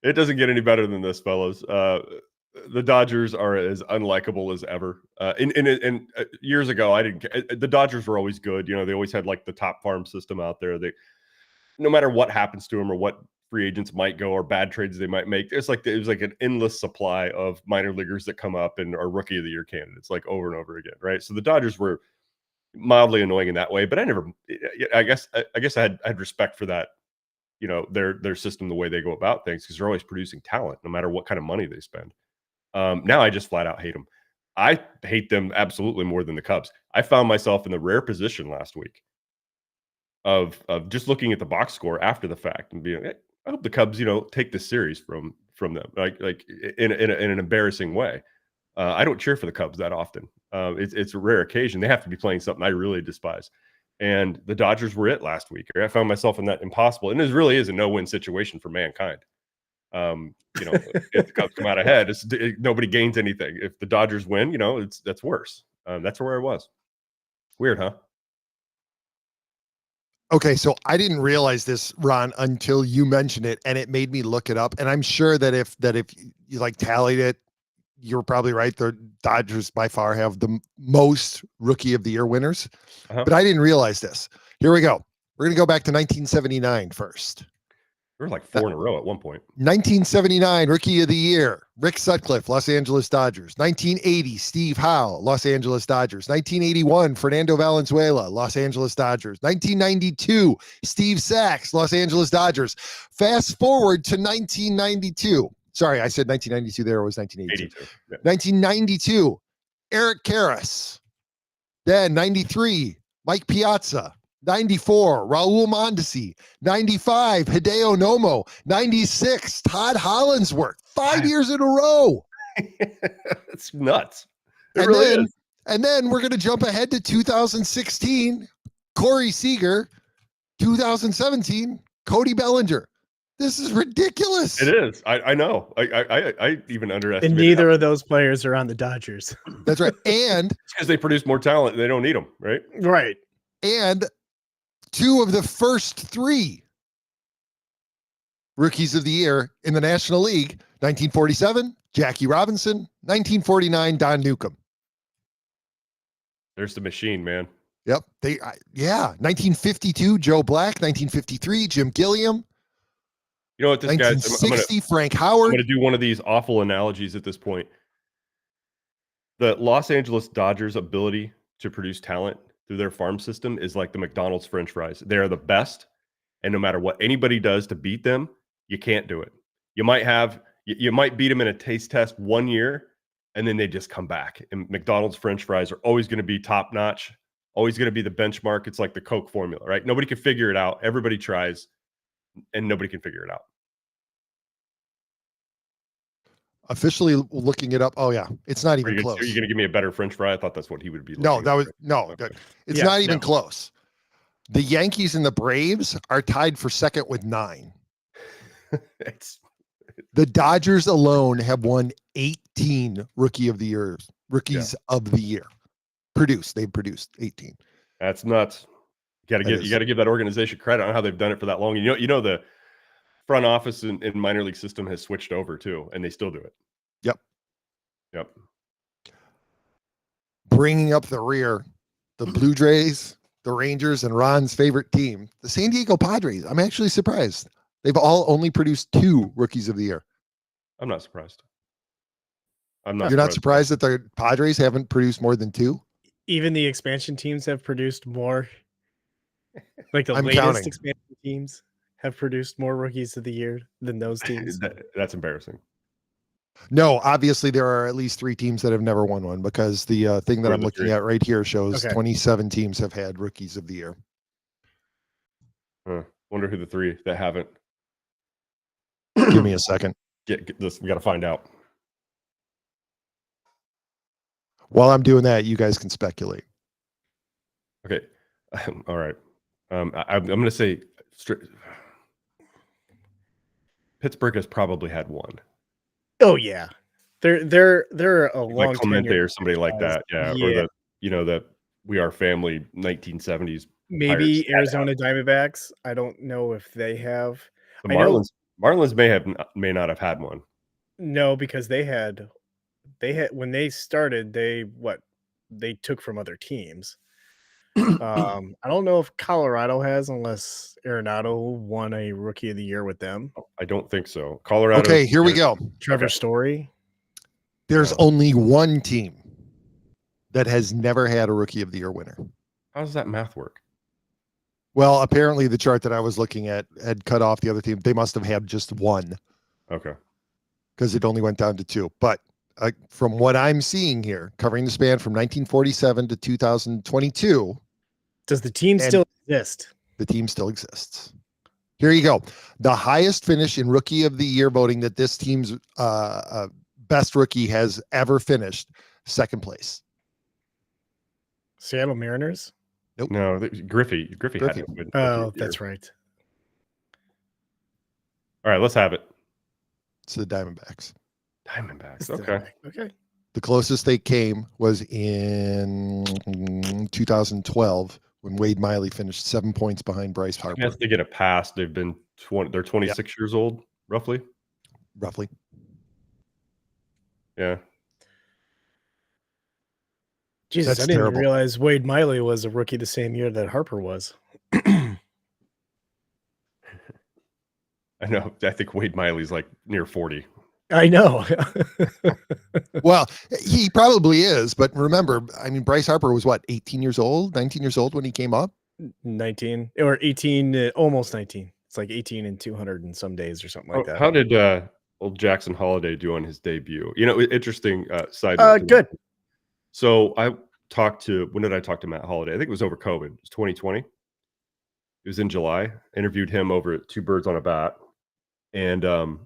It doesn't get any better than this, fellas. The Dodgers are as unlikable as ever. And years ago, I didn't care. The Dodgers were always good. They always had like the top farm system out there. No matter what happens to them or what free agents might go or bad trades they might make, it was like an endless supply of minor leaguers that come up and are rookie of the year candidates, like over and over again, right? So the Dodgers were mildly annoying in that way, but I guess I had respect for that, their system, the way they go about things, because they're always producing talent no matter what kind of money they spend. Now I just flat out hate them. I hate them absolutely more than the Cubs. I found myself in the rare position last week of just looking at the box score after the fact and being, I hope the Cubs, take this series from them, like in an embarrassing way. I don't cheer for the Cubs that often. It's a rare occasion. They have to be playing something I really despise. And the Dodgers were it last week. I found myself in that impossible, and it really is a no-win situation for mankind. If the Cubs come out ahead, nobody gains anything. If the Dodgers win, that's worse. That's where I was. Weird, huh?
Okay, so I didn't realize this, Ron, until you mentioned it, and it made me look it up. And I'm sure that if you like tallied it, you're probably right. The Dodgers by far have the most Rookie of the Year winners. But I didn't realize this. Here we go. We're going to go back to 1979 first.
There were like 4 in a row at one point.
1979 Rookie of the Year, Rick Sutcliffe, Los Angeles Dodgers. 1980 Steve Howe, Los Angeles Dodgers. 1981 Fernando Valenzuela, Los Angeles Dodgers. 1992 Steve Sachs, Los Angeles Dodgers. Fast forward to 1992. Sorry, I said 1992 there. It was 1982. Yeah. 1992 Eric Karras. Then 93 Mike Piazza. 94, Raul Mondesi. 95, Hideo Nomo. 96, Todd Hollandsworth. 5 years in a row.
It's nuts. It really is.
And then we're going to jump ahead to 2016, Corey Seager. 2017, Cody Bellinger. This is ridiculous.
It is. I know. I even underestimated.
And neither of those players are on the Dodgers.
That's right. And
because they produce more talent, they don't need them, right?
Right.
And 2 of the first 3 Rookies of the Year in the National League, 1947, Jackie Robinson, 1949, Don Newcomb.
There's the machine, man.
Yep. 1952, Joe Black, 1953, Jim Gilliam.
You know what, this guy's
1960, Frank Howard.
I'm going to do one of these awful analogies at this point. The Los Angeles Dodgers' ability to produce talent through their farm system is like the McDonald's French fries. They are the best, and no matter what anybody does to beat them, you can't do it. You might beat them in a taste test 1 year, and then they just come back. And McDonald's French fries are always going to be top notch, always going to be the benchmark. It's like the Coke formula, right? Nobody can figure it out. Everybody tries, and nobody can figure it out.
Officially looking it up. Oh yeah, it's not even close.
Are you going to give me a better French fry? I thought that's what he would be.
No, that was no. Okay. It's not even close. The Yankees and the Braves are tied for second with 9. The Dodgers alone have won 18 Rookies of the Year. They've produced 18.
That's nuts. You got to give that organization credit on how they've done it for that long. You know the front office in minor league system has switched over too, and they still do it. Yep.
Bringing up the rear, the Blue Jays, the Rangers, and Ron's favorite team, the San Diego Padres. I'm actually surprised. They've all only produced 2 Rookies of the Year.
I'm not surprised.
You're not surprised that the Padres haven't produced more than 2?
Even the expansion teams have produced more. Like the latest expansion teams have produced more Rookies of the Year than those teams.
That's embarrassing.
No, obviously there are at least 3 teams that have never won one, because the thing that I'm looking at right here shows 27 teams have had Rookies of the Year.
Wonder who the 3 that haven't.
Give me a second.
Get this. We got to find out.
While I'm doing that, you guys can speculate.
Okay. All right. I'm going to say Pittsburgh has probably had 1.
Oh yeah, they're a long
like Clemente or somebody like that. Yeah. Or the We Are Family 1970s.
Maybe
Pirates
Arizona Diamondbacks. I don't know if they have.
The Marlins may not have had 1.
No, because they had when they started, they took from other teams. I don't know if Colorado has, unless Arenado won a Rookie of the Year with them.
I don't think so. Colorado.
Okay, here we go.
Trevor Story.
There's only 1 team that has never had a Rookie of the Year winner.
How does that math work?
Well, apparently the chart that I was looking at had cut off the other team. They must have had just 1.
Okay.
Because it only went down to 2. But from what I'm seeing here, covering the span from 1947 to 2022.
Does the team still exist?
The team still exists. Here you go. The highest finish in Rookie of the Year voting that this team's best rookie has ever finished, 2nd place.
Seattle Mariners?
Nope. No, Griffey had it.
Oh, that's right.
All right, let's have it.
It's the Diamondbacks.
Diamondbacks. Okay.
Okay.
The closest they came was in 2012 when Wade Miley finished 7 points behind Bryce Harper.
Yes, they get a pass. They've been they're 26 years old, roughly. Yeah.
Jesus,
That's
I didn't even
terrible.
realize Wade Miley was a rookie the same year that Harper was.
I know. I think Wade Miley's like near 40.
I know.
Well, he probably is, but remember, I mean, Bryce Harper was what, 18 years old, 19 years old when he came up?
19 or 18, almost 19. It's like 18 and 200 and some days or something like that.
How did old Jackson Holiday do on his debut? Interesting side note.
Good.
So when did I talk to Matt Holiday? I think it was over COVID. It was 2020. It was in July. Interviewed him over at Two Birds on a Bat. And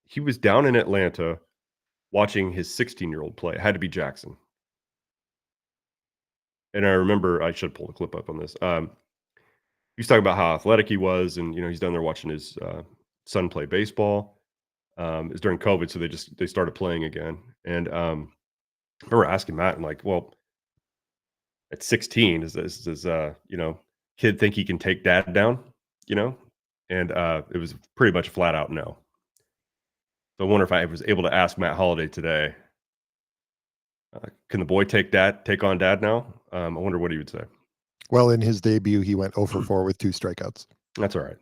he was down in Atlanta watching his 16-year-old play. It had to be Jackson. And I remember, I should pull the clip up on this. He was talking about how athletic he was, and he's down there watching his son play baseball. It was during COVID, so they started playing again. And I remember asking Matt, and like, well, at 16, does kid think he can take dad down? And it was pretty much a flat out no. So I wonder if I was able to ask Matt Holiday today, can the boy take on dad now? I wonder what he would say.
Well, in his debut, he went 0 for 4 with 2 strikeouts.
That's all right.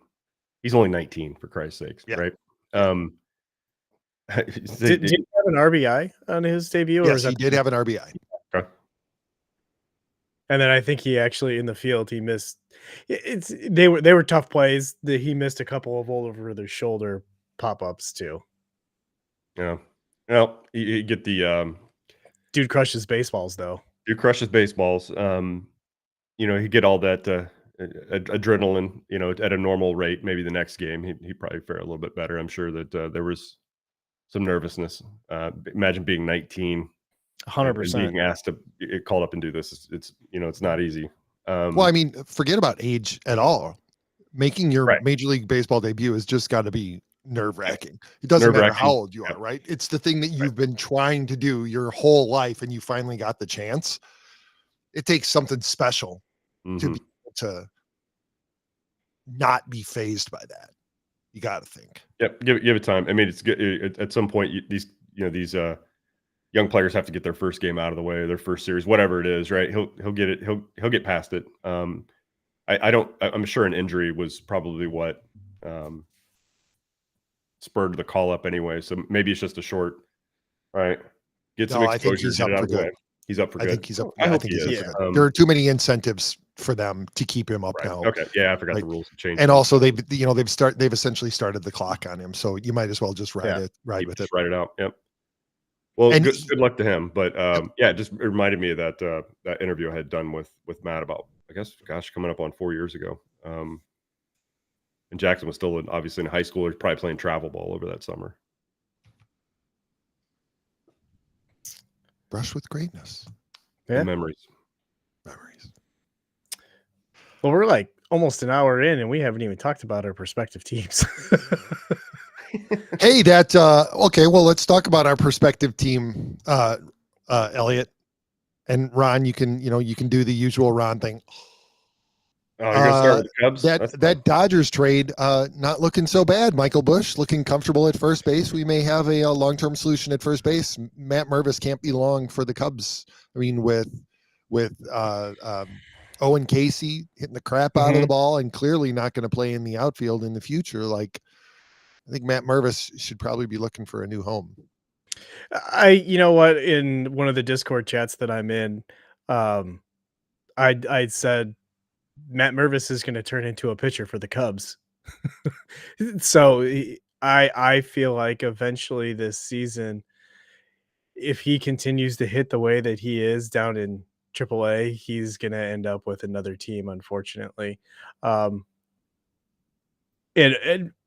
He's only 19, for Christ's sakes, right?
Did he have an RBI on his debut?
Yes, he did have an RBI.
Okay.
And then I think he actually in the field he missed. They were tough plays. He missed a couple of over the shoulder pop ups too.
Yeah. Well, you get the
dude crushes baseballs though.
Dude crushes baseballs. He get all that adrenaline, at a normal rate. Maybe the next game he probably fare a little bit better. I'm sure that there was some nervousness. Imagine being 19,
100%,
being asked to get called up and do this. It's not easy.
Well, I mean, forget about age at all. Making your Major League Baseball debut has just got to be nerve-wracking. It doesn't matter how old you are, right? It's the thing that you've been trying to do your whole life, and you finally got the chance. It takes something special to be able to not be fazed by that. You got to think.
Yep, give it time. I mean, it's good. At some point, these young players have to get their first game out of the way, their first series, whatever it is, right? He'll get it. He'll get past it. I'm sure an injury was probably what spurred the call up anyway. So maybe it's just a short, right? Get some exposure.
I think he's up for good.
He's up for good.
I think he's up.
I
think
he's
up for good. There are too many incentives for them to keep him up now.
Okay. Yeah, I forgot the rules have changed.
And also they've essentially started the clock on him. So you might as well just ride with it.
Ride it out. Yep. Well, good luck to him. But it just reminded me of that interview I had done with Matt about, I guess, coming up on 4 years ago. And Jackson was still obviously in high school. He was probably playing travel ball over that summer.
Brush with greatness.
Yeah.
Memories.
Well, we're like almost an hour in, and we haven't even talked about our prospective teams.
Hey, okay. Well, let's talk about our prospective team, Elliott and Ron. You can do the usual Ron thing.
Oh, you're gonna start with the Cubs?
That Dodgers trade, not looking so bad. Michael Busch looking comfortable at first base. We may have a long-term solution at first base. Matt Mervis can't be long for the Cubs. I mean, with Owen Casey hitting the crap out of the ball and clearly not going to play in the outfield in the future. Like, I think Matt Mervis should probably be looking for a new home.
You know what? In one of the Discord chats that I'm in, I said Matt Mervis is going to turn into a pitcher for the Cubs. So I feel like eventually this season, if he continues to hit the way that he is down in AAA, he's going to end up with another team, unfortunately.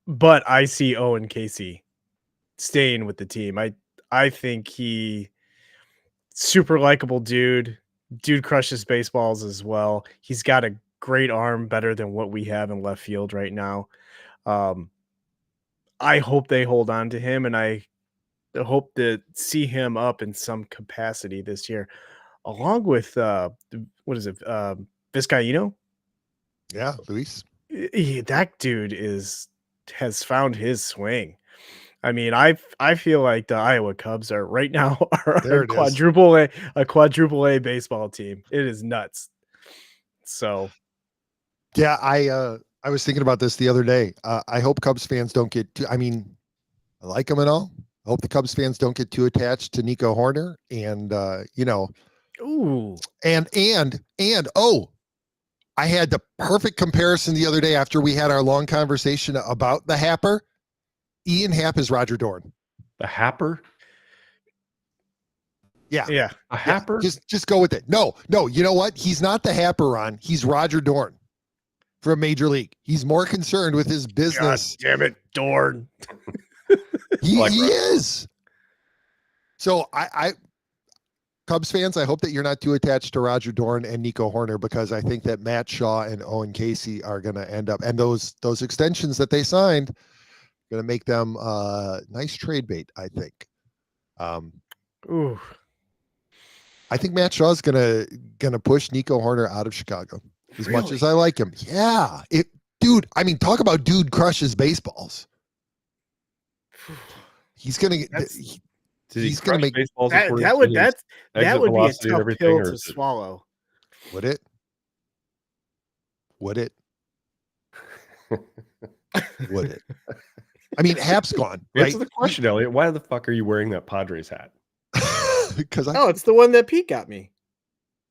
But I see Owen Casey staying with the team. I think super likable dude crushes baseballs as well. He's got a great arm, better than what we have in left field right now. I hope they hold on to him, and I hope to see him up in some capacity this year, along with what is it, Vizcaíno?
Yeah, Luis.
That dude has found his swing. I mean, I feel like the Iowa Cubs are right now
There
a
it is.
quadruple A baseball team. It is nuts. So
Yeah, I was thinking about this the other day. I hope Cubs fans don't get too, I mean, I like them and all. I hope the Cubs fans don't get too attached to Nico Horner and
ooh.
And I had the perfect comparison the other day after we had our long conversation about the Happer. Ian Happ is Roger Dorn.
The Happer?
Yeah.
A Happer?
Just go with it. No, you know what? He's not the Happer, Ron. He's Roger Dorn from Major League. He's more concerned with his business.
God damn it, Dorn.
He is. So I Cubs fans, I hope that you're not too attached to Roger Dorn and Nico Horner, because I think that Matt Shaw and Owen Casey are going to end up, and those extensions that they signed, going to make them nice trade bait, I think.
Ooh.
I think Matt Shaw's gonna push Nico Horner out of Chicago. As much as I like him. Yeah. Dude, I mean, talk about dude crushes baseballs. He's gonna he's gonna make
baseballs.
That would be a tough pill to swallow.
Would it? Would it? I mean, Hap's gone.
Answer the question, Elliot. Why the fuck are you wearing that Padres hat?
Because
it's the one that Pete got me.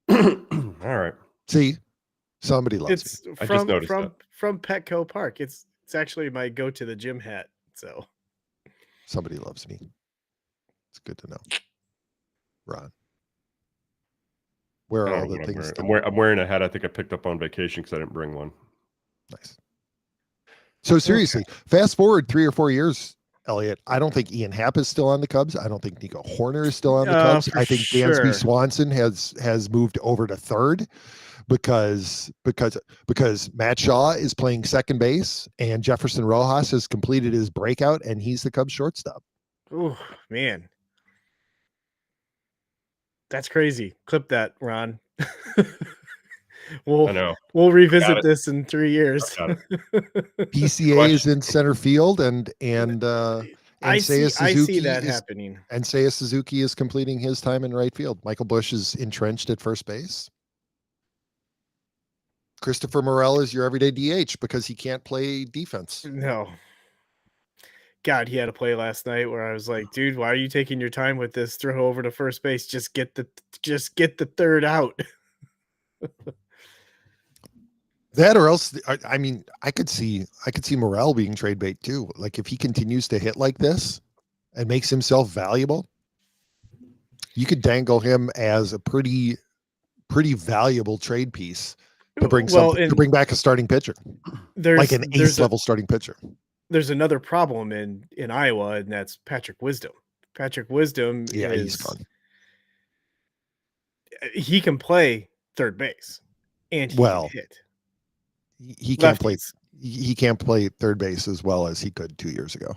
All right.
See, somebody loves
me.
I just noticed
from Petco Park. It's actually my go to the gym hat. So
somebody loves me. It's good to know. Ron, where are all the things?
I'm wearing a hat I think I picked up on vacation because I didn't bring one.
Nice. So seriously, fast forward 3 or 4 years, Elliot. I don't think Ian Happ is still on the Cubs. I don't think Nico Horner is still on the Cubs. I think Dansby Swanson has moved over to third because Matt Shaw is playing second base and Jefferson Rojas has completed his breakout and he's the Cubs shortstop.
Oh man, that's crazy. Clip that, Ron. We'll revisit this in 3 years.
PCA is in center field and
I see that happening.
And Seiya Suzuki is completing his time in right field. Michael Busch is entrenched at first base. Christopher Morel is your everyday DH because he can't play defense.
No. God, he had a play last night where I was like, dude, why are you taking your time with this? Throw over to first base. Just get the third out.
That or else, I mean, I could see Morel being trade bait too. Like if he continues to hit like this and makes himself valuable, you could dangle him as a pretty valuable trade piece to bring back a starting pitcher, like an ace level starting pitcher.
There's another problem in Iowa, and that's Patrick Wisdom. Patrick Wisdom,
he's gone.
He can play third base, and he can hit.
He can't play. He can't play third base as well as he could 2 years ago.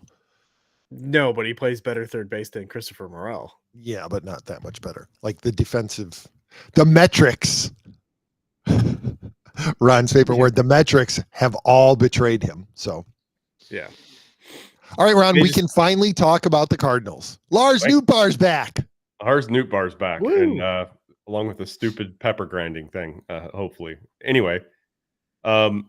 No, but he plays better third base than Christopher Morel.
Yeah, but not that much better. Like the metrics. Ron's favorite word. The metrics have all betrayed him. So,
yeah.
All right, Ron. We can finally talk about the Cardinals. Lars Nootbaar's back.
Lars Nootbaar's back, and along with the stupid pepper grinding thing. Hopefully, anyway. So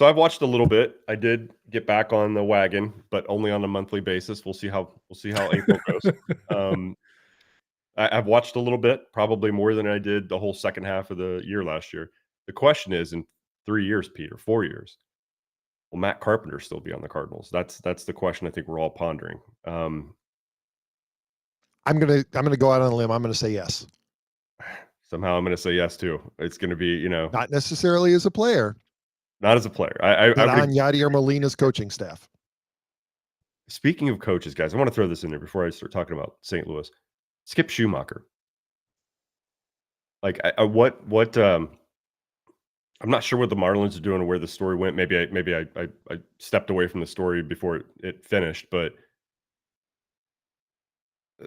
I've watched a little bit. I did get back on the wagon, but only on a monthly basis. We'll see how April goes. I've watched a little bit, probably more than I did the whole second half of the year last year. The question is, in 3 years, Pete, or 4 years, will Matt Carpenter still be on the Cardinals? That's the question I think we're all pondering.
I'm gonna go out on a limb. I'm gonna say yes.
Somehow I'm going to say yes too. It's going to be,
not necessarily as a player.
Not as a player.
But on Yadier Molina's coaching staff.
Speaking of coaches, guys, I want to throw this in there before I start talking about St. Louis. Skip Schumacher. Like, what I'm not sure what the Marlins are doing or where the story went. Maybe I stepped away from the story before it finished. But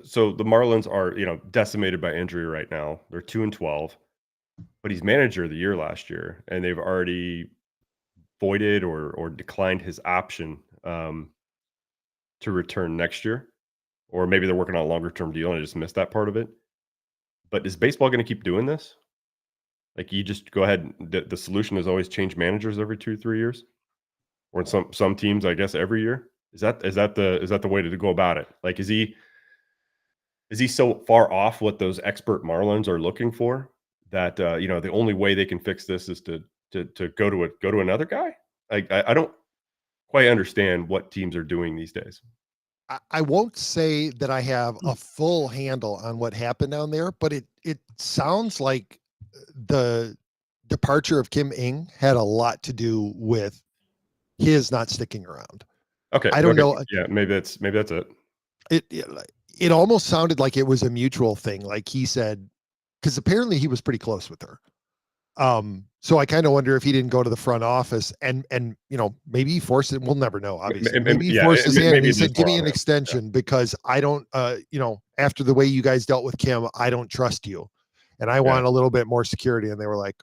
so the Marlins are, decimated by injury right now. They're 2-12, but he's manager of the year last year, and they've already voided or declined his option to return next year. Or maybe they're working on a longer term deal and I just missed that part of it. But is baseball going to keep doing this? Like, you just go ahead. The solution is always change managers every 2-3 years, or in some teams, I guess, every year. Is that the way to go about it? Like, is he so far off what those expert Marlins are looking for that the only way they can fix this is to go to another guy? I don't quite understand what teams are doing these days.
I won't say that I have a full handle on what happened down there, but it sounds like the departure of Kim Ng had a lot to do with his not sticking around.
Okay.
I don't know.
Yeah, maybe that's it.
It almost sounded like it was a mutual thing. Like he said, because apparently he was pretty close with her. So I kind of wonder if he didn't go to the front office and maybe he forced it. We'll never know, obviously. Maybe he forced his hand and he said, give me an extension because I don't, after the way you guys dealt with Kim, I don't trust you. And I want a little bit more security. And they were like,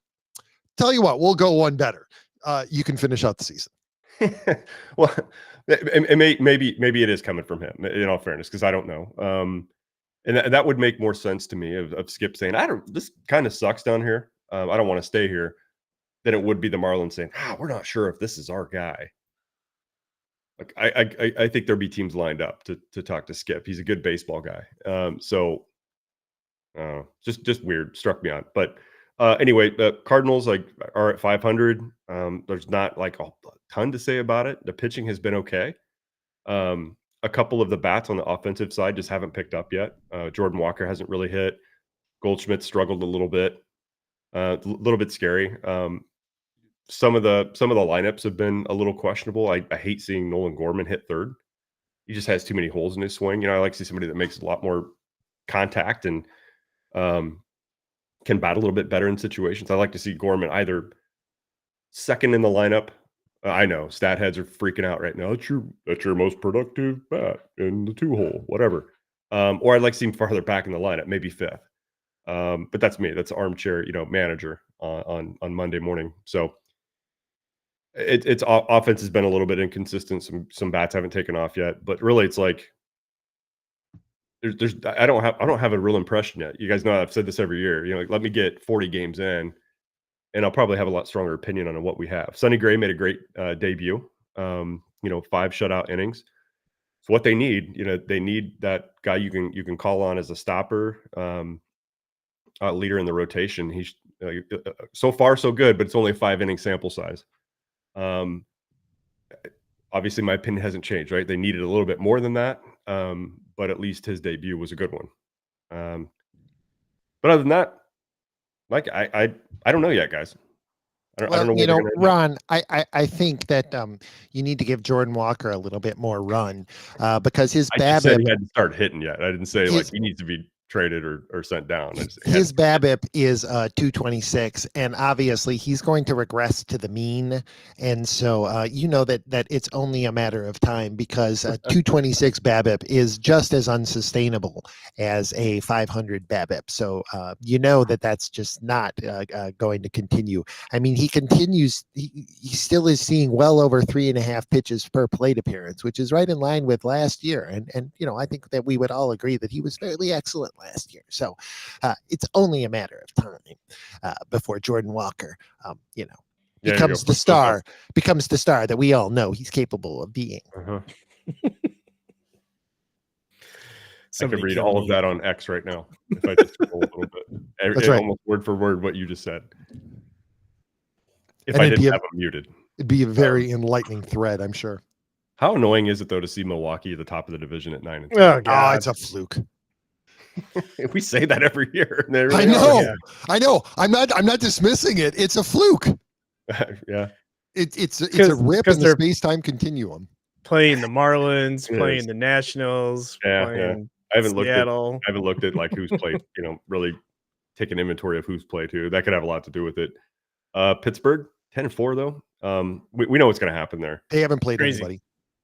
tell you what, we'll go one better. You can finish out the season.
Well, maybe it is coming from him, in all fairness, because I don't know. And that would make more sense to me of Skip saying, this kind of sucks down here. I don't want to stay here, than it would be the Marlins saying, we're not sure if this is our guy. Like, I think there'd be teams lined up to talk to Skip. He's a good baseball guy. Just weird, struck me on. But anyway, the Cardinals are at 500. There's not like a ton to say about it. The pitching has been okay. A couple of the bats on the offensive side just haven't picked up yet. Jordan Walker hasn't really hit. Goldschmidt struggled a little bit. A little bit scary. Some of the lineups have been a little questionable. I hate seeing Nolan Gorman hit third. He just has too many holes in his swing. I like to see somebody that makes a lot more contact and can bat a little bit better in situations. I like to see Gorman either second in the lineup. I know stat heads are freaking out right now. That's your most productive bat in the 2-hole, whatever. Or I'd like to see him farther back in the lineup, maybe fifth. But that's me. That's armchair, manager on Monday morning. So it's offense has been a little bit inconsistent. Some bats haven't taken off yet, but really it's like I don't have a real impression yet. You guys know I've said this every year. Let me get 40 games in, and I'll probably have a lot stronger opinion on what we have. Sonny Gray made a great debut. 5 shutout innings. So what they need, they need that guy you can call on as a stopper. Leader in the rotation. He's so far so good, but it's only a 5-inning sample size. Obviously my opinion hasn't changed, right? They needed a little bit more than that, but at least his debut was a good one. But other than that, like I don't know yet, guys. I don't know.
Ron, I think that you need to give Jordan Walker a little bit more run because his BABIP.
Said he hadn't started hitting yet. I didn't say he needs to be traded or sent down.
His BABIP is 226, and obviously he's going to regress to the mean, and so that it's only a matter of time because 226 BABIP is just as unsustainable as a 500 BABIP. So that's just not going to continue. I mean, he continues. He still is seeing well over 3.5 pitches per plate appearance, which is right in line with last year, and I think that we would all agree that he was fairly excellent last year. So it's only a matter of time before Jordan Walker, becomes the star that we all know he's capable of being.
Uh-huh. I could read all of that on X right now if I just scroll a little bit. That's right. Almost word for word what you just said. If I didn't have them muted.
It'd be a very enlightening thread, I'm sure.
How annoying is it though to see Milwaukee at the top of the division at 9-2?
Oh, God. It's a fluke.
We say that every year.
I know. I'm not dismissing it. It's a fluke.
Yeah.
It's a rip in the space-time continuum.
Playing the Marlins, playing the Nationals, playing
I haven't
Seattle.
I haven't looked at like who's played, really take an inventory of who's played who. That could have a lot to do with it. Pittsburgh 10-4 though. We know what's going to happen there.
They haven't played
Crazy.
anybody.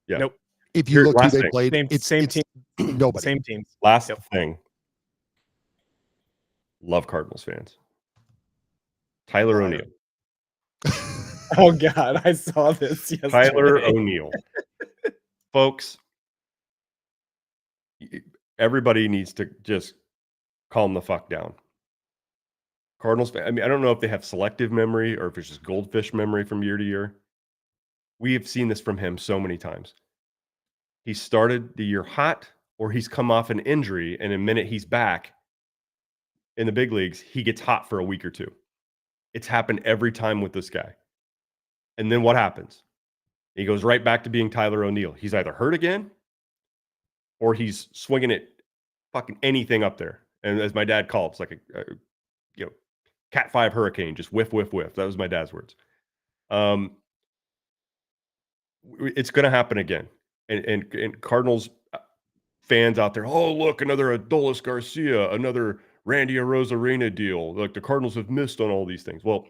Yeah.
Nope.
If you look who
last
they
thing.
played,
Same
it's
team.
nobody.
Same teams.
Last thing. Love Cardinals fans. Tyler O'Neill.
Oh God, I saw this yesterday.
Tyler O'Neill. Folks, everybody needs to just calm the fuck down. Cardinals, I mean, I don't know if they have selective memory or if it's just goldfish memory from year to year. We have seen this from him so many times. He started the year hot, or he's come off an injury, and in a minute he's back in the big leagues, he gets hot for a week or two. It's happened every time with this guy. And then what happens? He goes right back to being Tyler O'Neill. He's either hurt again or he's swinging it fucking anything up there. And as my dad called, it's like a Cat 5 hurricane, just whiff, whiff, whiff. That was my dad's words. It's going to happen again. And Cardinals fans out there, oh, look, another Adolis Garcia, another Randy Arozarena deal. Like the Cardinals have missed on all these things. Well,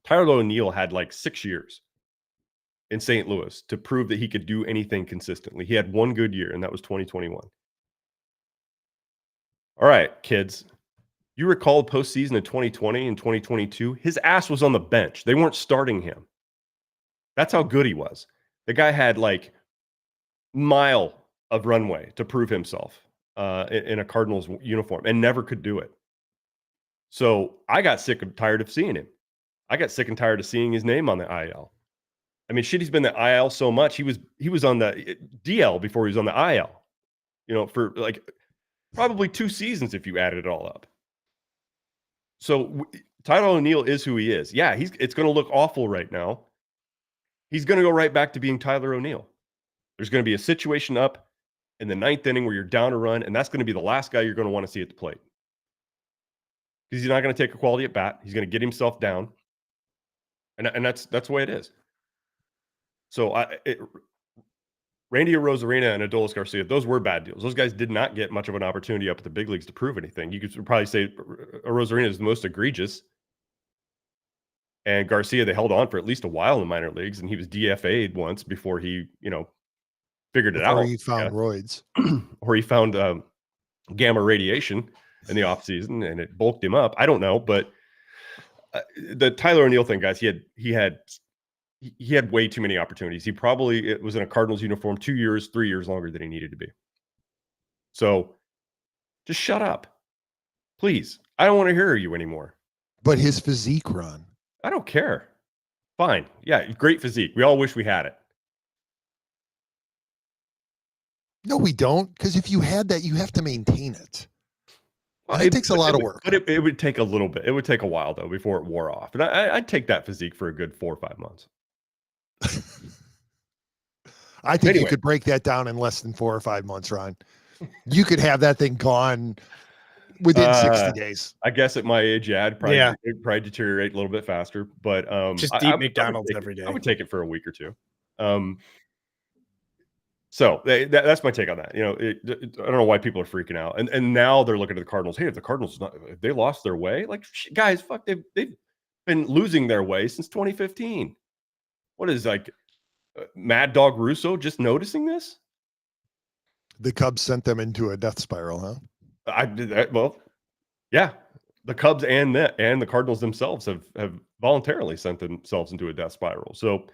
Tyler O'Neill had like 6 years in St. Louis to prove that he could do anything consistently. He had one good year, and that was 2021. All right, kids. You recall the postseason of 2020 and 2022? His ass was on the bench. They weren't starting him. That's how good he was. The guy had like mile of runway to prove himself in a Cardinals uniform and never could do it. So I got sick and tired of seeing him. I got sick and tired of seeing his name on the IL. I mean, shit, he's been the IL so much. He was on the DL before he was on the IL. You know, for like probably 2 seasons if you added it all up. So Tyler O'Neill is who he is. Yeah, it's going to look awful right now. He's going to go right back to being Tyler O'Neill. There's going to be a situation up in the 9th inning where you're down a run, and that's going to be the last guy you're going to want to see at the plate. Because he's not going to take a quality at bat. He's going to get himself down. And that's the way it is. So Randy Arozarena and Adolis Garcia, those were bad deals. Those guys did not get much of an opportunity up at the big leagues to prove anything. You could probably say Arozarena is the most egregious. And Garcia, they held on for at least a while in the minor leagues, and he was DFA'd once before he, figured it out.
Or he found roids.
Or he found gamma radiation in the offseason, and it bulked him up. I don't know, but the Tyler O'Neill thing, guys, he had way too many opportunities. It was in a Cardinals uniform 2 years, 3 years longer than he needed to be. So just shut up. Please. I don't want to hear you anymore.
But his physique, Ron.
I don't care. Fine. Yeah, great physique. We all wish we had it.
No, we don't. Because if you had that, you have to maintain it. Well, it takes a lot of work.
But it would take a little bit. It would take a while, though, before it wore off. And I'd take that physique for a good 4 or 5 months.
I think you could break that down in less than 4 or 5 months, Ron. You could have that thing gone within 60 days.
I guess at my age, yeah, it'd probably deteriorate a little bit faster. But
just eat McDonald's every day.
I would take it for a week or two. So that's my take on that. I don't know why people are freaking out. And now they're looking at the Cardinals. Hey, if the Cardinals if they lost their way, like guys, fuck, they've been losing their way since 2015. What is Mad Dog Russo just noticing this?
The Cubs sent them into a death spiral, huh?
I did that. Well, yeah, the Cubs and the Cardinals themselves have voluntarily sent themselves into a death spiral. So,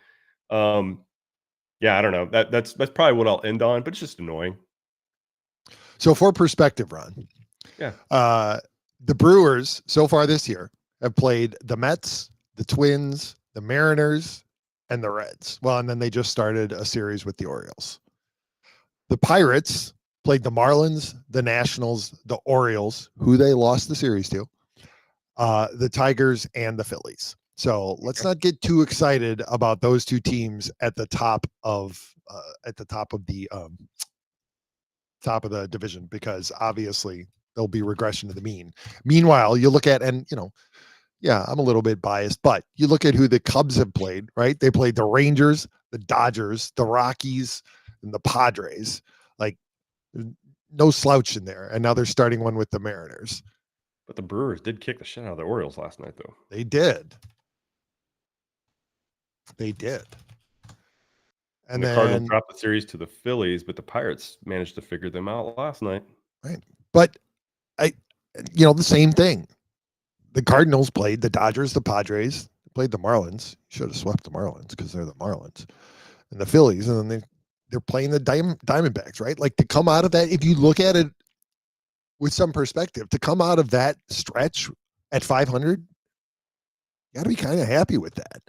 yeah, I don't know. That's probably what I'll end on, but it's just annoying.
So for perspective, Ron,
yeah,
the Brewers so far this year have played the Mets, the Twins, the Mariners, and the Reds. Well, and then they just started a series with the Orioles. The Pirates played the Marlins, the Nationals, the Orioles, who they lost the series to, the Tigers, and the Phillies. So let's not get too excited about those two teams at the top of the division, because obviously there'll be regression to the mean. Meanwhile, you look at, and yeah, I'm a little bit biased, but you look at who the Cubs have played, right? They played the Rangers, the Dodgers, the Rockies, and the Padres. Like, no slouch in there. And now they're starting one with the Mariners.
But the Brewers did kick the shit out of the Orioles last night, though.
They did. They did.
And the Cardinals dropped the series to the Phillies, but the Pirates managed to figure them out last night.
Right. But the same thing. The Cardinals played the Dodgers, the Padres, played the Marlins. Should have swept the Marlins because they're the Marlins, and the Phillies, and then they're playing the Diamondbacks, right? Like, to come out of that, if you look at it with some perspective, to come out of that stretch at 500, you got to be kind of happy with that.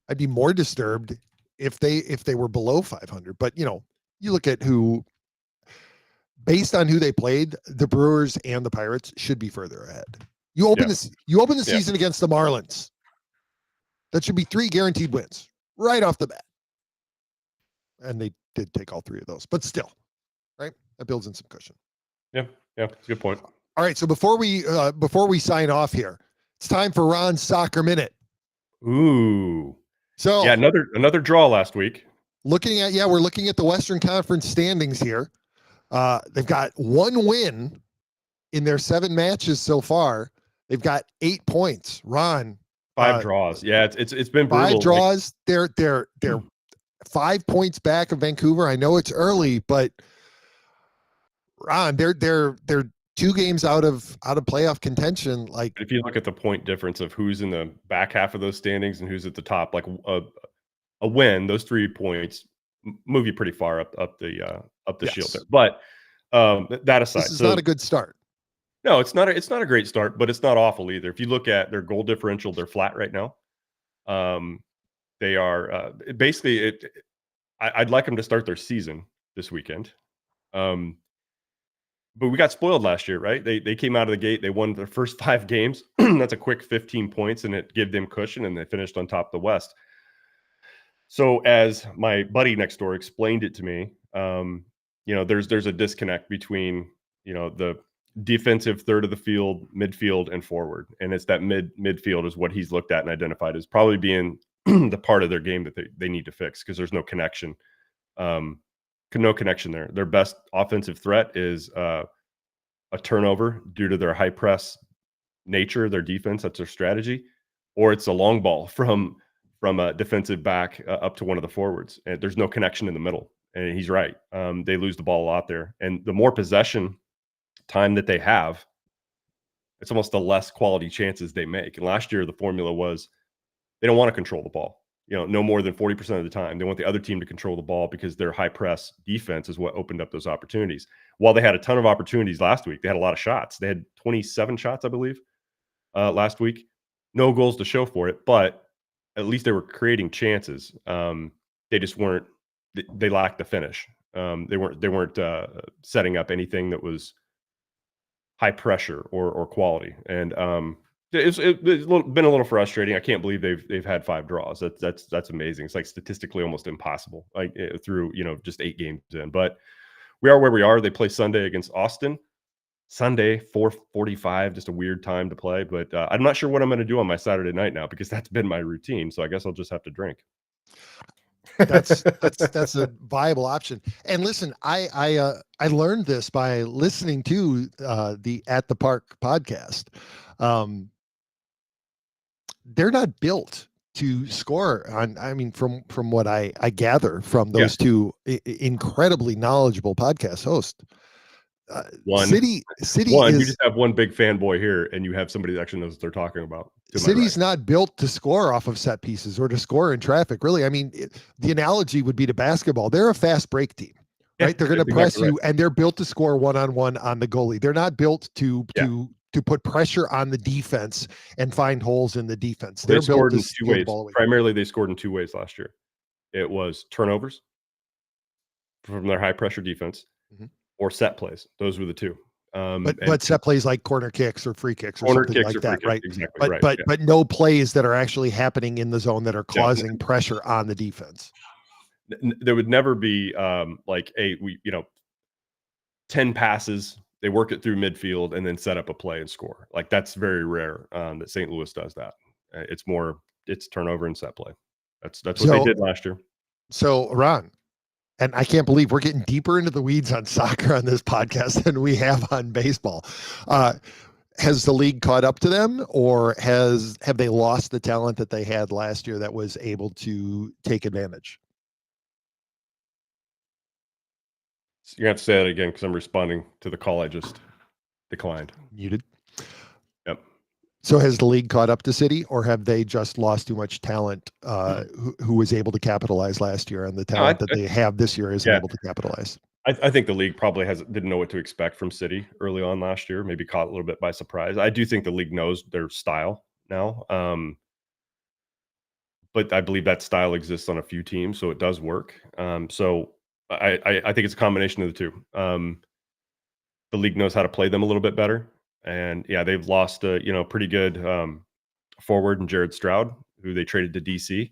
I'd be more disturbed if they were below 500. But you look at who, based on who they played, the Brewers and the Pirates should be further ahead. You open the season against the Marlins. That should be 3 guaranteed wins right off the bat. And they did take all 3 of those, but still, right? That builds in some cushion.
Yeah, it's a good point.
All right, so before we sign off here, it's time for Ron's Soccer Minute.
Ooh.
So
yeah, another draw last week.
We're looking at the Western Conference standings here. They've got 1 win in their 7 matches so far. They've got 8 points. Ron,
5 draws. Yeah, it's been brutal.
5 draws. They're 5 points back of Vancouver. I know it's early, but Ron, they're 2 games out of playoff contention. Like,
if you look at the point difference of who's in the back half of those standings and who's at the top, like a win, those 3 points move you pretty far up the shield there. But that aside,
this is not a good start.
No, it's not a great start, but it's not awful either. If you look at their goal differential, they're flat right now. They are basically I'd like them to start their season this weekend. But we got spoiled last year, right? They came out of the gate. They won their first 5 games. That's a quick 15 points, and it gave them cushion, and they finished on top of the West. So as my buddy next door explained it to me, there's a disconnect between, the defensive third of the field, midfield, and forward. And it's that midfield is what he's looked at and identified as probably being the part of their game that they need to fix, because there's no connection. No connection there. Their best offensive threat is a turnover due to their high press nature, their defense, that's their strategy, or it's a long ball from a defensive back up to one of the forwards. And there's no connection in the middle. And he's right. They lose the ball a lot there. And the more possession time that they have, it's almost the less quality chances they make. And last year, the formula was they don't want to control the ball, no more than 40% of the time. They want the other team to control the ball because their high press defense is what opened up those opportunities. While they had a ton of opportunities last week, they had a lot of shots. They had 27 shots, I believe, last week. No goals to show for it, but at least they were creating chances. They just weren't. They lacked the finish. They weren't setting up anything that was high pressure or quality. And it's been a little frustrating. I can't believe they've had 5 draws. That's amazing. It's like statistically almost impossible, like through just 8 games in. But we are where we are. They play Sunday against Austin. Sunday, 4:45, just a weird time to play. But I'm not sure what I'm going to do on my Saturday night now, because that's been my routine. So I guess I'll just have to drink.
That's a viable option. And listen, I learned this by listening to the At the Park podcast. They're not built to score on. I mean, from what I gather from those 2 incredibly knowledgeable podcast hosts. City
One,
is,
you just have one big fanboy here, and you have somebody that actually knows what they're talking about.
City's not built to score off of set pieces or to score in traffic. Really, I mean, the analogy would be to basketball. They're a fast break team, right? They're going to press you, and they're built to score one-on-one on the goalie. They're not built to put pressure on the defense and find holes in the defense. They're
scored
built
in 2 ways. Primarily, they scored in 2 ways last year. It was turnovers from their high pressure defense. Mm-hmm. Or set plays. Those were the 2.
But set plays like corner kicks or free kicks or something like that, right?
Exactly,
but no plays that are actually happening in the zone that are causing pressure on the defense.
There would never be 10 passes, they work it through midfield and then set up a play and score. Like, that's very rare that St. Louis does that. It's turnover and set play. That's what they did last year.
So, Ron, and I can't believe we're getting deeper into the weeds on soccer on this podcast than we have on baseball. Has the league caught up to them, or have they lost the talent that they had last year that was able to take advantage?
So you're going to have to say that again because I'm responding to the call I just declined.
Muted.
Yep.
So has the league caught up to City, or have they just lost too much talent who was able to capitalize last year, and the talent that they have this year isn't able to capitalize?
I think the league probably didn't know what to expect from City early on last year, maybe caught a little bit by surprise. I do think the league knows their style now. But I believe that style exists on a few teams, so it does work. So I think it's a combination of the two. The league knows how to play them a little bit better. And yeah, they've lost a pretty good forward in Jared Stroud, who they traded to DC.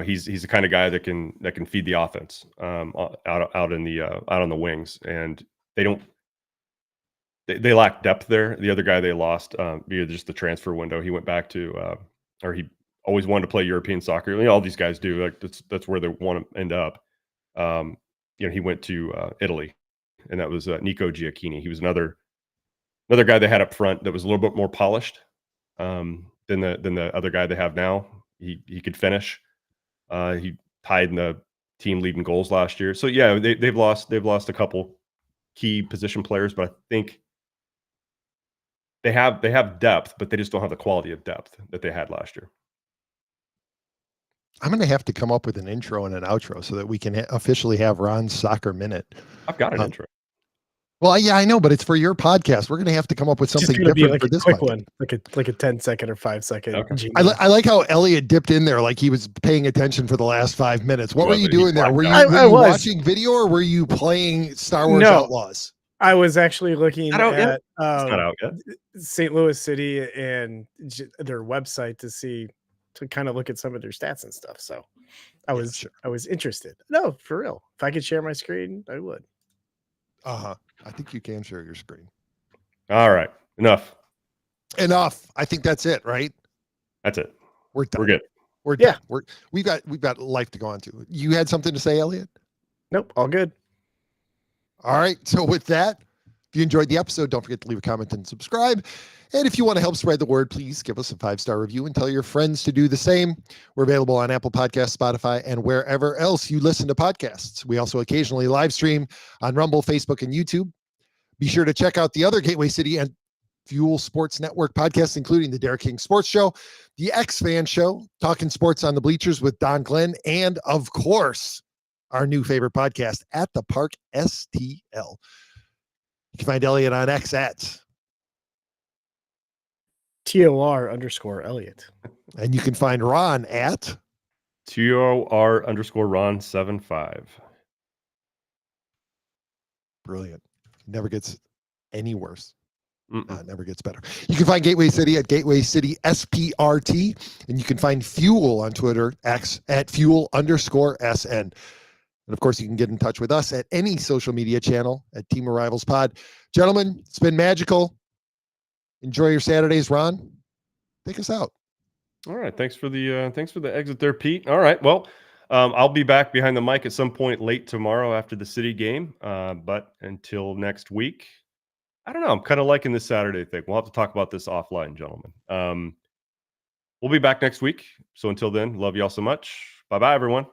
He's the kind of guy that can feed the offense out on the wings, and they lack depth there. The other guy they lost via just the transfer window, he went back to or he always wanted to play European soccer. All these guys do. Like that's where they want to end up. He went to Italy, and that was Nico Giacchini. He was another guy they had up front that was a little bit more polished than the other guy they have now. He could finish. He tied in the team leading goals last year. So yeah, they've lost a couple key position players, but I think they have depth, but they just don't have the quality of depth that they had last year.
I'm going to have to come up with an intro and an outro so that we can officially have Ron's Soccer Minute.
I've got an intro.
Well, yeah, I know, but it's for your podcast. We're going to have to come up with something different for this
quick one, like a 10-second or 5-second.
Okay.
I like how Elliott dipped in there like he was paying attention for the last 5 minutes. What were you doing there? Were you watching video, or were you playing Star Wars Outlaws?
I was actually looking at
it's not out yet.
St. Louis City and their website to kind of look at some of their stats and stuff. So I was interested. No, for real. If I could share my screen, I would.
I think you can share your screen.
All right. Enough.
I think that's it, right?
That's it.
We're done.
We're good.
We're done. We've got life to go on to. You had something to say, Elliott?
Nope. All good.
All right. So with that, if you enjoyed the episode, don't forget to leave a comment and subscribe. And if you want to help spread the word, please give us a 5-star review and tell your friends to do the same. We're available on Apple Podcasts, Spotify, and wherever else you listen to podcasts. We also occasionally live stream on Rumble, Facebook, and YouTube. Be sure to check out the other Gateway City and Fuel Sports Network podcasts, including the Derek King Sports Show, the X-Fan Show, Talking Sports on the Bleachers with Don Glenn, and, of course, our new favorite podcast, At the Park STL. You can find Elliott on X at
TOR_Elliott.
And you can find Ron at
TOR_Ron75.
Brilliant. Never gets any worse. Never gets better. You can find Gateway City at Gateway City SPRT, and you can find Fuel on Twitter X at Fuel_SN. And of course, you can get in touch with us at any social media channel at Team of Rivals Pod. Gentlemen, it's been magical. Enjoy your Saturdays. Ron, take us out.
All right. Thanks for the exit there, Pete. All right. Well, I'll be back behind the mic at some point late tomorrow after the City game. But until next week, I don't know. I'm kind of liking this Saturday thing. We'll have to talk about this offline, gentlemen. We'll be back next week. So until then, love y'all so much. Bye-bye, everyone.